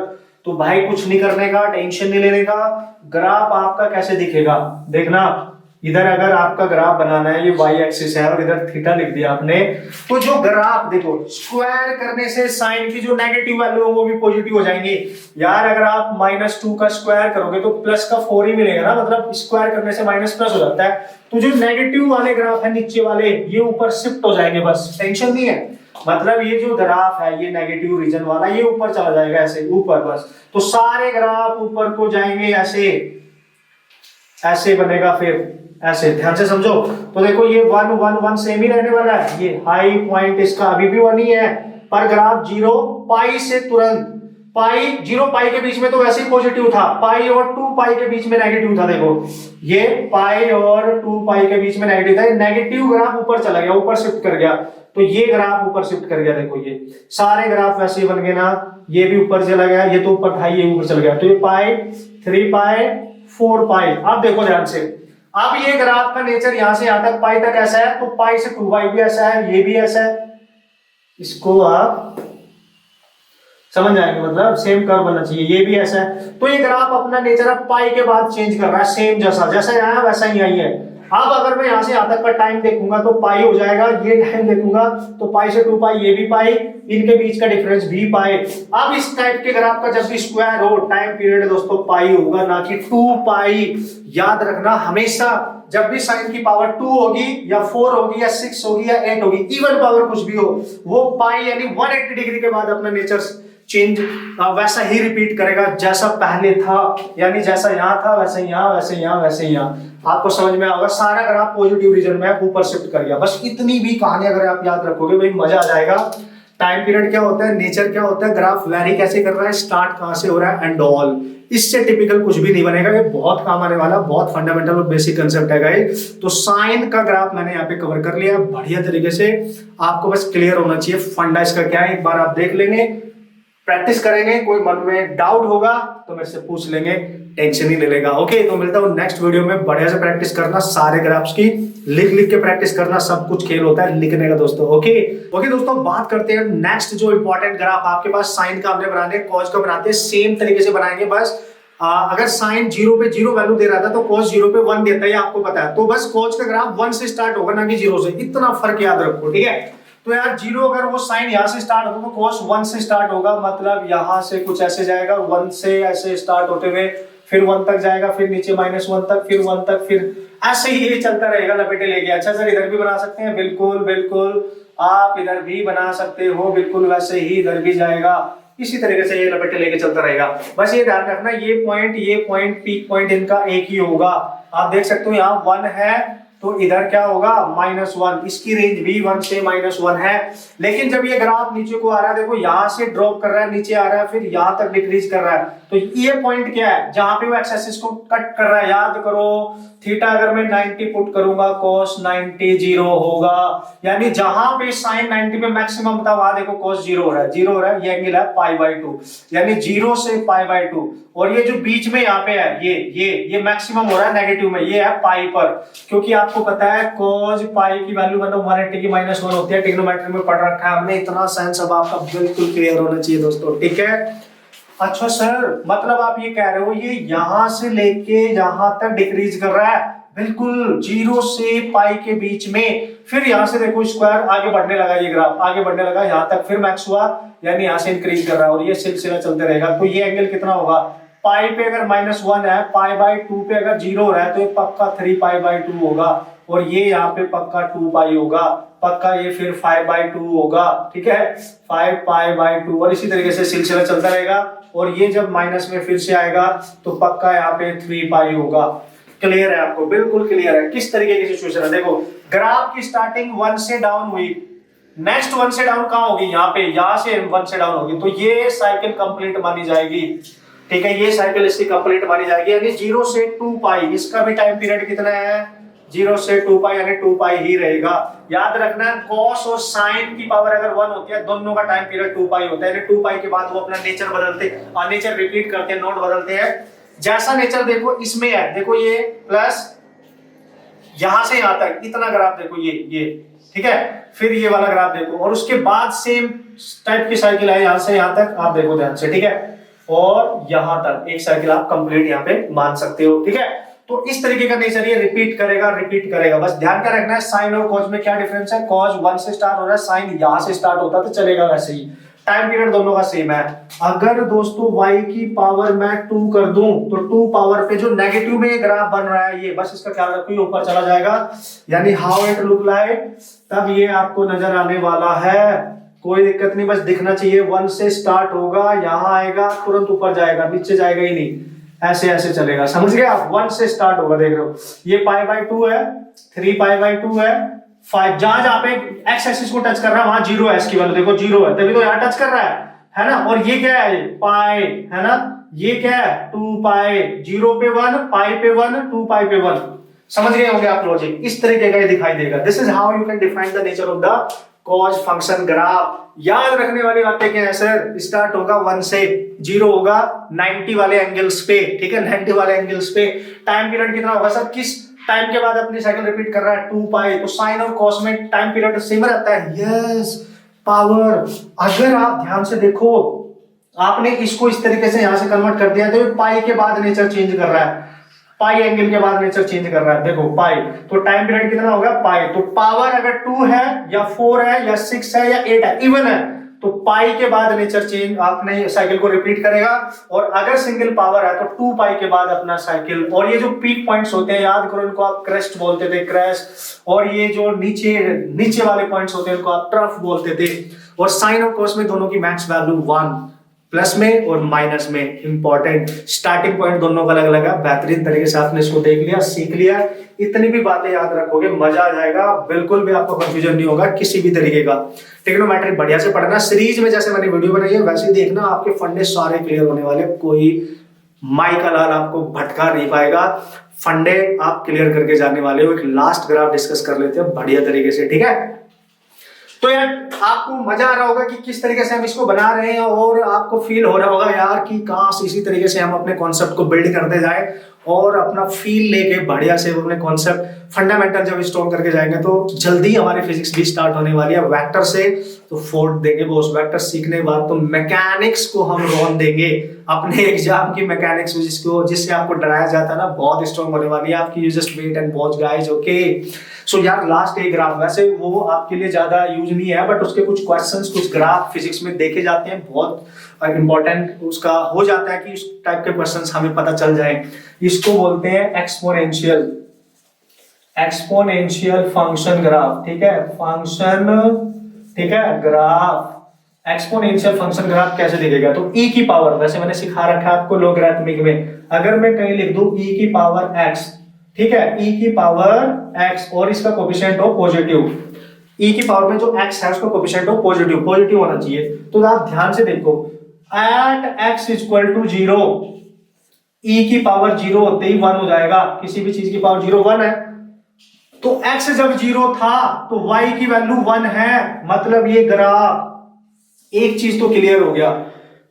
तो भाई कुछ नहीं करने का, टेंशन नहीं लेने का। ग्राफ आपका कैसे दिखेगा देखना, इधर अगर आपका ग्राफ बनाना है, ये वाई एक्सिस है और इधर थीटा लिख दिया आपने, तो जो ग्राफ देखो स्क्वायर करने से साइन की जो नेगेटिव वैल्यू है वो भी पॉजिटिव हो जाएंगी यार। अगर आप -2 का स्क्वायर करोगे तो प्लस का 4 ही मिलेगा ना, मतलब स्क्वायर करने से माइनस प्लस हो जाता है। तो जो नेगेटिव वाले ग्राफ है नीचे वाले, ये ऊपर शिफ्ट हो जाएंगे, बस टेंशन नहीं है। मतलब ये जो ग्राफ है ये नेगेटिव रीजन वाला, ये ऊपर चला जाएगा ऐसे ऊपर बस। तो सारे ग्राफ ऊपर को जाएंगे ऐसे, ऐसे बनेगा, फिर ऐसे ध्यान से समझो। तो देखो ये 1 1 1 सेम ही रहने वाला है, ये हाई पॉइंट इसका अभी भी 1 ही है, पर ग्राफ 0 पाई से तुरंत, पाई 0 पाई के बीच में तो वैसे ही पॉजिटिव था, पाई और 2 पाई के बीच में नेगेटिव था। देखो ये पाई और 2 पाई के बीच में नेगेटिव था, नेगेटिव ग्राफ ऊपर चला गया, ऊपर शिफ्ट कर गया, तो ये ग्राफ ऊपर शिफ्ट कर गया। देखो ये सारे ग्राफ वैसे ही बन गए ना, ये भी ऊपर चला गया, ये तो ऊपर था ये ऊपर चला गया, तो ये पाई 3 पाई 4 पाई। अब देखो ध्यान से, अब ये ग्राफ का नेचर यहां से यहां तक पाई तक ऐसा है, तो पाई से 2 पाई भी ऐसा है, ये भी ऐसा है, इसको आप समझ जाएंगे, मतलब सेम कर्व बनना चाहिए, ये भी ऐसा है। तो ये ग्राफ अपना नेचर अब पाई के बाद चेंज कर रहा है, सेम जैसा जैसा यहाँ है वैसा ही आई है। अब अगर मैं यहां से यहां तक का टाइम देखूंगा तो पाई हो जाएगा, ये टाइम देखूंगा तो पाई से 2 पाई, ये भी पाई, इनके बीच का डिफरेंस भी पाई। अब इस टाइप के ग्राफ का जब भी स्क्वायर हो, टाइम पीरियड दोस्तों पाई होगा, ना कि 2 पाई। याद रखना हमेशा, जब भी साइन की पावर 2 होगी या 4 होगी या 6 होगी या 8 होगी, इवन पावर कुछ भी हो, वो पाई यानी 180 डिग्री के बाद अपना नेचर चेंज वैसा ही रिपीट करेगा जैसा पहले था, यानी जैसा यहाँ था वैसे यहाँ, वैसे यहाँ, वैसे यहाँ। आपको समझ में आएगा, सारा ग्राफ पॉजिटिव रीजन में ऊपर शिफ्ट कर गया। बस इतनी भी कहानी अगर आप याद रखोगे भाई मजा आ जाएगा। टाइम पीरियड क्या होता है, नेचर क्या होता है, ग्राफ वैरी कैसे कर रहा है, स्टार्ट कहां से हो रहा है एंड ऑल। इससे टिपिकल कुछ भी नहीं बनेगा, ये बहुत काम आने वाला, बहुत फंडामेंटल और बेसिक कंसेप्ट है गाइस। तो साइन का ग्राफ मैंने यहाँ पे कवर कर लिया बढ़िया तरीके से, आपको बस क्लियर होना चाहिए फंडा इसका क्या है। एक बार आप देख लेंगे, प्रैक्टिस करेंगे, कोई मन में डाउट होगा तो मेरे से पूछ लेंगे, टेंशन ही नहीं लेगा। ओके, तो मिलता हूँ नेक्स्ट वीडियो में। बढ़िया से प्रैक्टिस करना, सारे ग्राफ्स की लिख लिख के प्रैक्टिस करना, सब कुछ खेल होता है लिखने का दोस्तों। ओके दोस्तों, बात करते हैं नेक्स्ट जो इंपॉर्टेंट ग्राफ आपके पास साइन का हमने बनाने, कॉस का बनाते हैं, सेम तरीके से बनाएंगे। बस अगर साइन 0 पे 0 वैल्यू दे रहा था तो कॉस 0 पे 1 देता है, आपको पता है। तो बस कॉस का ग्राफ 1 से स्टार्ट होगा, ना कि 0 से, इतना फर्क याद रखो, ठीक है। तो यार 0 अगर वो साइन यहां से स्टार्ट होगा तो कॉस 1 से स्टार्ट होगा, मतलब यहां से कुछ ऐसे जाएगा, 1 से ऐसे स्टार्ट होते हुए फिर 1 तक जाएगा, फिर नीचे -1 तक, फिर 1 तक, फिर ऐसे ही चलता रहेगा लपेटे लेके। अच्छा सर इधर भी बना सकते हैं, बिल्कुल बिल्कुल आप इधर भी बना सकते हो, बिल्कुल वैसे ही इधर भी जाएगा, इसी तरीके से ये लपेटे लेके चलता रहेगा। बस ये ध्यान रखना, ये पॉइंट पीक पॉइंट इनका एक ही होगा। आप देख सकते हो यहाँ 1 है तो इधर क्या होगा -1, इसकी रेंज भी 1 से -1 है। लेकिन जब ये ग्राफ नीचे को आ रहा है, देखो यहां से ड्रॉप कर रहा है, नीचे आ रहा है, फिर यहां तक डिक्रीज कर रहा है, तो ये पॉइंट क्या है जहां पे वो एक्स एक्सिस को कट कर रहा है। याद करो, थीटा अगर मैं 90 पुट करूंगा cos 90 0 होगा, यानी जहां पे sin 90 पे मैक्सिमम था वहां देखो cos 0 हो रहा है, 0 हो रहा है, ये एंगल है π/2, यानी 0 से π/2। और ये जो बीच में यहाँ पे है ये मैक्सिमम हो रहा है नेगेटिव में, ये है पाई पर, क्योंकि आपको पता है cos पाई की वैल्यू मतलब 180 की -1 होती है, ट्रिग्नोमेट्री में पढ़ रखा है हमने, इतना साइंस अब आपका बिल्कुल क्लियर होना चाहिए दोस्तों, ठीक है। अच्छा सर, मतलब आप ये कह रहे हो ये यहां से लेके यहां तक डिक्रीज कर रहा है, बिल्कुल 0 से पाई के बीच में, फिर यहां से देखो स्क्वायर आगे बढ़ने लगा, ये ग्राफ आगे बढ़ने लगा यहां तक, फिर मैक्स हुआ, यानी यहां से इंक्रीज कर रहा है, और ये सिलसिला चलते रहेगा। तो ये एंगल कितना होगा, पाई पे अगर -1 है, π/2 पे अगर 0 हो रहा है तो ये पक्का 3π/2 होगा, और ये यहाँ पे पक्का 2 पाई होगा, पक्का ये फिर 5/2 होगा, ठीक है, 5π/2, और इसी तरीके से सिलसिला चलता रहेगा। और ये जब माइनस में फिर से आएगा तो पक्का यहाँ पे 3 पाई होगा। क्लियर है आपको, बिल्कुल क्लियर है किस तरीके की सिचुएशन है। देखो ग्राफ की स्टार्टिंग 1 से डाउन हुई, नेक्स्ट 1 से डाउन कहां होगी, यहाँ पे, यहाँ से 1 से डाउन होगी, तो ये साइकिल कंप्लीट मानी जाएगी, ठीक है, ये साइकिल इसकी कंप्लीट मानी जाएगी, यानी 0 से 2 पाई, इसका भी टाइम पीरियड कितना है 0 से 2 पाई, यानी 2 पाई ही रहेगा। याद रखना कॉस और साइन की पावर अगर 1 होती है, दोनों का टाइम पीरियड 2 पाई होता है, यानी 2 पाई के बाद वो अपना नेचर बदलते, नेचर रिपीट करते हैं, नोट बदलते हैं। जैसा नेचर देखो इसमें है, देखो ये प्लस यहां से यहां तक इतना ग्राफ देखो, ये ठीक है। फिर ये वाला ग्राफ देखो और उसके बाद सेम टाइप की साइकिल है यहां से यहां तक, आप देखो ध्यान से, ठीक है। और यहां तक एक साइकिल आप कंप्लीट यहां पे मान सकते हो, ठीक है। तो इस तरीके का नेचर ये रिपीट करेगा। बस ध्यान क्या रखना है, साइन और कॉज में क्या डिफरेंस है, कॉज 1 से स्टार्ट हो रहा है, साइन यहां से स्टार्ट होता तो चलेगा वैसे ही, टाइम पीरियड दोनों का सेम है। अगर दोस्तों y की पावर मैं 2 कर दूं तो 2 पावर पे जो नेगेटिव में ग्राफ बन रहा है ये, बस इसका ख्याल रखो, ये ऊपर चला जाएगा, यानी हाउ इट लुक लाइक, तब ये आपको नजर आने वाला है। कोई दिक्कत नहीं, बस दिखना चाहिए। 1 से स्टार्ट होगा, यहां आएगा, तुरंत ऊपर जाएगा, नीचे जाएगा ही नहीं, ऐसे ऐसे चलेगा, समझ गए आप। 1 से स्टार्ट होगा, देख रहे हो ये π/2 है, 3π/2 है, 5, जहां जहां पे एक्स एक्सिस को टच कर रहा है वहां 0 है, इसकी वैल्यू देखो 0 है, तभी तो यहां टच कर रहा है ना। और ये क्या है, पाई है ना, ये क्या है 2π, 0 पे 1, पाई पे 1, 2π पे 1, समझ गए होंगे आप लॉजिक। इस तरीके का ये दिखाई देगा। This is how you can define the nature of the cause function graph. याद रखने वाली बातें क्या है सर, स्टार्ट होगा 1 से, 0 होगा 90 वाले एंगल्स पे, ठीक है, 90 वाले एंगल्स पे। टाइम पीरियड कितना होगा सर, किस टाइम के बाद अपनी साइकिल रिपीट कर रहा है, 2π, तो साइन और कॉस में टाइम पीरियड सेम रहता है, यस। पावर, अगर आप ध्यान से देखो, आपने इसको इस तरीके से यहां से कन्वर्ट कर दिया तो पाई के बाद नेचर चेंज कर रहा है, पाई एंगल के बाद नेचर चेंज कर रहा है, देखो पाई, तो टाइम पीरियड कितना होगा पाई, तो पावर अगर 2 है या 4 है या 6 है या 8 है, इवन है, तो पाई के बाद नेचर चेंज, आपने साइकिल को रिपीट करेगा। और अगर सिंगल पावर है तो 2π के बाद अपना साइकिल। और ये जो पीक पॉइंट्स होते हैं, याद करो, इनको आप क्रेस्ट बोलते थे, क्रेस्ट। और ये जो नीचे नीचे वाले पॉइंट्स होते हैं इनको आप ट्रफ बोलते थे। और साइन और कॉस में दोनों की मैक्स वैल्यू 1, प्लस में और माइनस में। इंपॉर्टेंट स्टार्टिंग पॉइंट दोनों का अलग अलग है। बेहतरीन तरीके से आपने इसको देख लिया, सीख लिया, इतनी भी बातें याद रखोगे, मजा आ जाएगा, बिल्कुल भी आपको कंफ्यूजन नहीं होगा किसी भी तरीके का। ट्रिग्नोमेट्री बढ़िया से पढ़ना, सीरीज में जैसे मैंने वीडियो बनाई है वैसे ही देखना, आपके फंडे सारे क्लियर होने वाले, कोई माई का लाल आपको भटका नहीं पाएगा, फंडे आप क्लियर करके जाने वाले हो। एक लास्ट ग्राफ डिस्कस कर लेते हैं बढ़िया तरीके से, ठीक है। तो यार आपको मजा आ रहा होगा कि किस तरीके से हम इसको बना रहे हैं, और आपको फील हो रहा होगा यार कि काश इसी तरीके से हम अपने कॉन्सेप्ट को बिल्ड करते जाए और अपना फील लेके बढ़िया से अपने कॉन्सेप्ट फंडामेंटल जब स्टोर करके जाएंगे तो जल्दी हमारी फिजिक्स भी स्टार्ट होने वाली है। वेक्टर से तो फोर्थ देंगे वो, उस वेक्टर सीखने के बाद तो मैकेनिक्स को हम रॉन देंगे, अपने एग्जाम की मैकेनिक्स जिससे आपको डराया जाता है ना, बहुत स्ट्रॉन्ग होने वाली है आपकी। You just wait and watch guys, okay. So यार लास्ट एक ग्राफ, वैसे वो आपके लिए ज्यादा यूज नहीं है, बट उसके कुछ क्वेश्चंस, कुछ ग्राफ फिजिक्स में देखे जाते हैं, बहुत इंपॉर्टेंट उसका हो जाता है कि इस टाइप के क्वेश्चंस हमें पता चल जाए। इसको बोलते हैं एक्सपोनेंशियल फंक्शन ग्राफ, ठीक है, फंक्शन, ठीक है, ग्राफ। एक्सपोनेंशियल फंक्शन ग्राफ कैसे दिखेगा, तो e की पावर, वैसे मैंने सिखा रखा है आपको लोगरिथमिक में, अगर मैं कहीं लिख दूं e की पावर x, ठीक है, e की पावर x और इसका कोफिशिएंट हो पॉजिटिव, e की पावर में जो x है उसका कोफिशिएंट हो पॉजिटिव होना चाहिए। तो आप ध्यान से देखो, at x equal to 0, e की पावर 0 होते ही 1 हो जाएगा, किसी भी चीज की पावर 0 1 है, तो x जब 0 था तो y की वैल्यू 1 है, मतलब ये ग्राफ, एक चीज तो क्लियर हो गया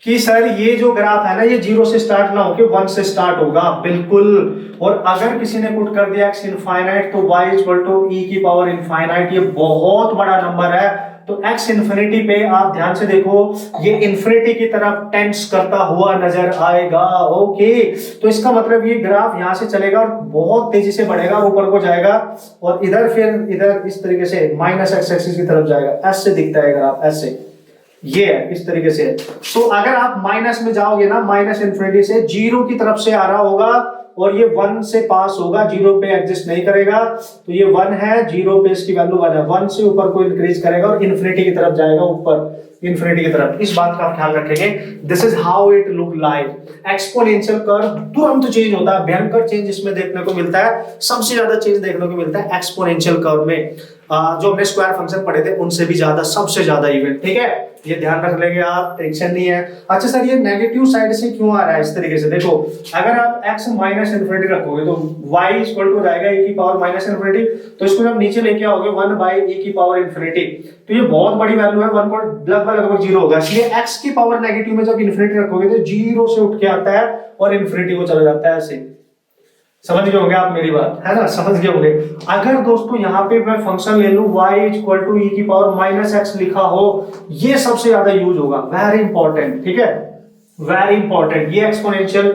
कि सर ये जो ग्राफ है ना ये 0 से स्टार्ट ना होके 1 से स्टार्ट होगा, बिल्कुल। और अगर किसी ने पुट कर दिया x इनफाइनाइट तो y इक्वल टू e की पावर इनफाइनाइट, ये बहुत बड़ा नंबर है। तो x इन्फिनिटी पे आप ध्यान से देखो, ये इन्फिनिटी की तरफ टेंड्स करता हुआ नजर आएगा, ओके। तो इसका मतलब ये ग्राफ यहां से चलेगा और बहुत तेजी से बढ़ेगा, ऊपर को जाएगा, और इधर फिर इधर इस तरीके से माइनस एक्स एक्सिस की तरफ जाएगा, ऐसे दिखता है ग्राफ, ऐसे, ये है इस तरीके से। तो अगर आप माइनस में जाओगे ना, माइनस इन्फिनिटी से 0 की तरफ से आ रहा होगा और ये 1 से पास होगा, 0 पे एग्जिस्ट नहीं करेगा, तो ये 1 है, 0 पे इसकी वैल्यू 1 है, 1 से ऊपर को इंक्रीज करेगा और इन्फिनिटी की तरफ जाएगा, ऊपर इन्फिनिटी की तरफ। इस बात का आप ख्याल रखेंगे। This is how it look like. Exponential curve तुरंत चेंज होता है, भयंकर चेंज इसमें देखने को मिलता है, सबसे ज्यादा चेंज देखने को मिलता है एक्सपोनेंशियल कर्व में। जो हमने स्क्वायर फंक्शन पढ़े थे उनसे भी ज्यादा, सबसे ज्यादा इवेंट, ठीक है, ये ध्यान रख लेंगे आप, टेंशन नहीं है। अच्छा सर ये नेगेटिव साइड से क्यों आ रहा है इस तरीके से, देखो अगर आप x माइनस इन्फिनिटी रखोगे तो y इक्वल टू जाएगा e की पावर माइनस इन्फिनिटी, तो इसको जब नीचे लेके आओगे 1 बाई e की पावर इन्फिनिटी, तो ये बहुत बड़ी वैल्यू है, 1 लगभग 0 होगा, इसलिए x की पावर नेगेटिव में जब इन्फिनिटी रखोगे तो 0 से उठ के आता है और इन्फिनिटी को चला जाता है ऐसे। समझ गए होंगे आप मेरी बात, है ना, समझ गए होंगे। अगर दोस्तों यहाँ पे मैं फंक्शन ले लूं y इक्वल टू e की पावर माइनस एक्स लिखा हो, ये सबसे ज्यादा यूज होगा, वेरी इंपॉर्टेंट, ठीक है, वेरी इंपॉर्टेंट। ये एक्सपोनेंशियल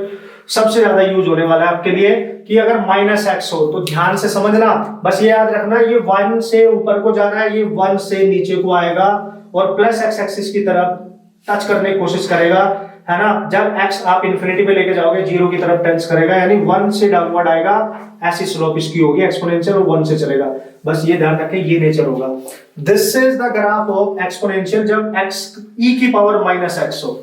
सबसे ज्यादा यूज होने वाला है आपके लिए कि अगर माइनस एक्स हो तो ध्यान से समझना, बस ये याद रखना, ये 1 से ऊपर को जाना है, ये 1 से नीचे को आएगा और प्लस एक्स एक्सिस की तरफ टच करने की कोशिश करेगा, है ना। जब x आप इन्फिनिटी पे लेके जाओगे 0 की तरफ टेंस करेगा, यानी 1 से डाउनवर्ड आएगा, ऐसी स्लोप इसकी होगी एक्सपोनेंशियल, 1 से चलेगा। बस ये ध्यान रखें, ये नेचर होगा। This is the graph of exponential जब x e की पावर माइनस एक्स हो।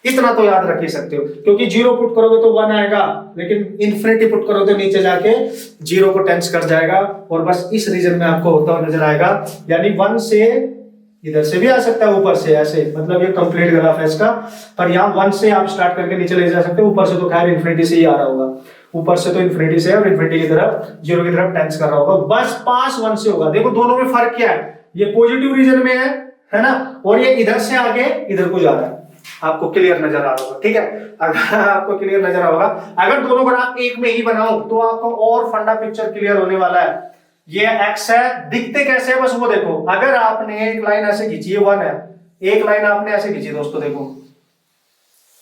इतना तो याद रख ही सकते हो, क्योंकि 0 पुट करोगे तो 1 आएगा, लेकिन इन्फिनिटी पुट करोगे तो नीचे जाके 0 को टेंस कर जाएगा, और बस इस रीजन में आपको होता हुआ नजर आएगा। यानी 1 से इधर से भी आ सकता है, ऊपर से ऐसे, मतलब ये कंप्लीट ग्राफ है इसका, पर यहाँ 1 से आप स्टार्ट करके नीचे ले जा सकते हो, ऊपर से तो खैर इन्फिनिटी से ही आ रहा होगा, ऊपर से तो इन्फिनिटी से और इन्फिनिटी की तरफ 0 की तरफ टेंस कर रहा होगा, बस पास 1 से होगा। देखो दोनों में फर्क क्या है, ये पॉजिटिव रीजन में है ना, और ये इधर से आगे इधर को जा रहा है। आपको क्लियर नजर आ रहा होगा, ठीक है, अगर आपको क्लियर नजर आ होगा, अगर दोनों ग्राफ एक में ही बनाओ तो आपको और फंडा पिक्चर क्लियर होने वाला है। ये x है, दिखते कैसे है बस वो देखो, अगर आपने एक लाइन ऐसे खींची, ये 1 है, एक लाइन आपने ऐसे खींची दोस्तों, देखो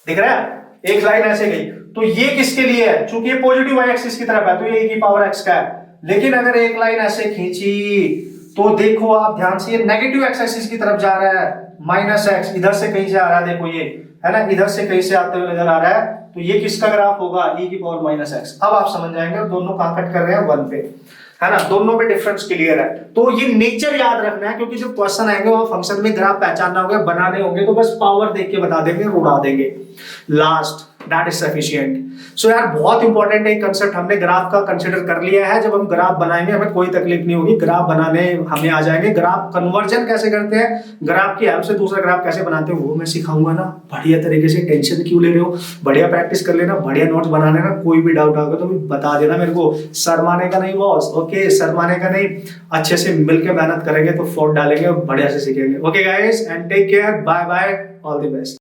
दिख रहा है, एक लाइन ऐसे गई, तो ये किसके लिए है, चूंकि ये पॉजिटिव y एक्सिस की तरफ है तो ये e की पावर x का है। लेकिन अगर एक लाइन ऐसे खींची तो देखो आप ध्यान से, ये नेगेटिव x एक्सिस की तरफ जा रहा है, माइनस एक्स इधर से कहीं से आ रहा है, देखो ये है ना, इधर से कहीं से आते हुए नजर आ रहा है, तो ये किसका ग्राफ होगा, e की पावर माइनस एक्स। अब आप समझ जाएंगे दोनों कहां कट कर रहे हैं, 1 पे, है ना, दोनों पे डिफरेंस क्लियर है। तो ये नेचर याद रखना है, क्योंकि जब क्वेश्चन आएंगे वहां फंक्शन में ग्राफ पहचानना होगा, बनाने होंगे, तो बस पावर देख के बता देंगे, उड़ा देंगे लास्ट, दैट इज सफिशिएंट। सो यार बहुत इंपॉर्टेंट है कंसेप्ट, हमने ग्राफ का कंसीडर कर लिया है। जब हम ग्राफ बनाएंगे हमें कोई तकलीफ नहीं होगी, ग्राफ बनाने हमें आ जाएंगे। ग्राफ कन्वर्जन कैसे करते हैं, ग्राफ की हेल्प से दूसरा ग्राफ कैसे बनाते हैं वो मैं सिखाऊंगा ना, बढ़िया तरीके से। टेंशन क्यों ले रहे हो, बढ़िया प्रैक्टिस कर लेना, बढ़िया नोट्स बना लेना, कोई भी डाउट आएगा तो भी बता देना मेरे को, शर्माने का नहीं बॉस, ओके, शर्माने का नहीं, अच्छे से मिलकर मेहनत करेंगे तो फोर्ट डालेंगे और बढ़िया से सीखेंगे। Okay guys, and take care, bye bye, all the best.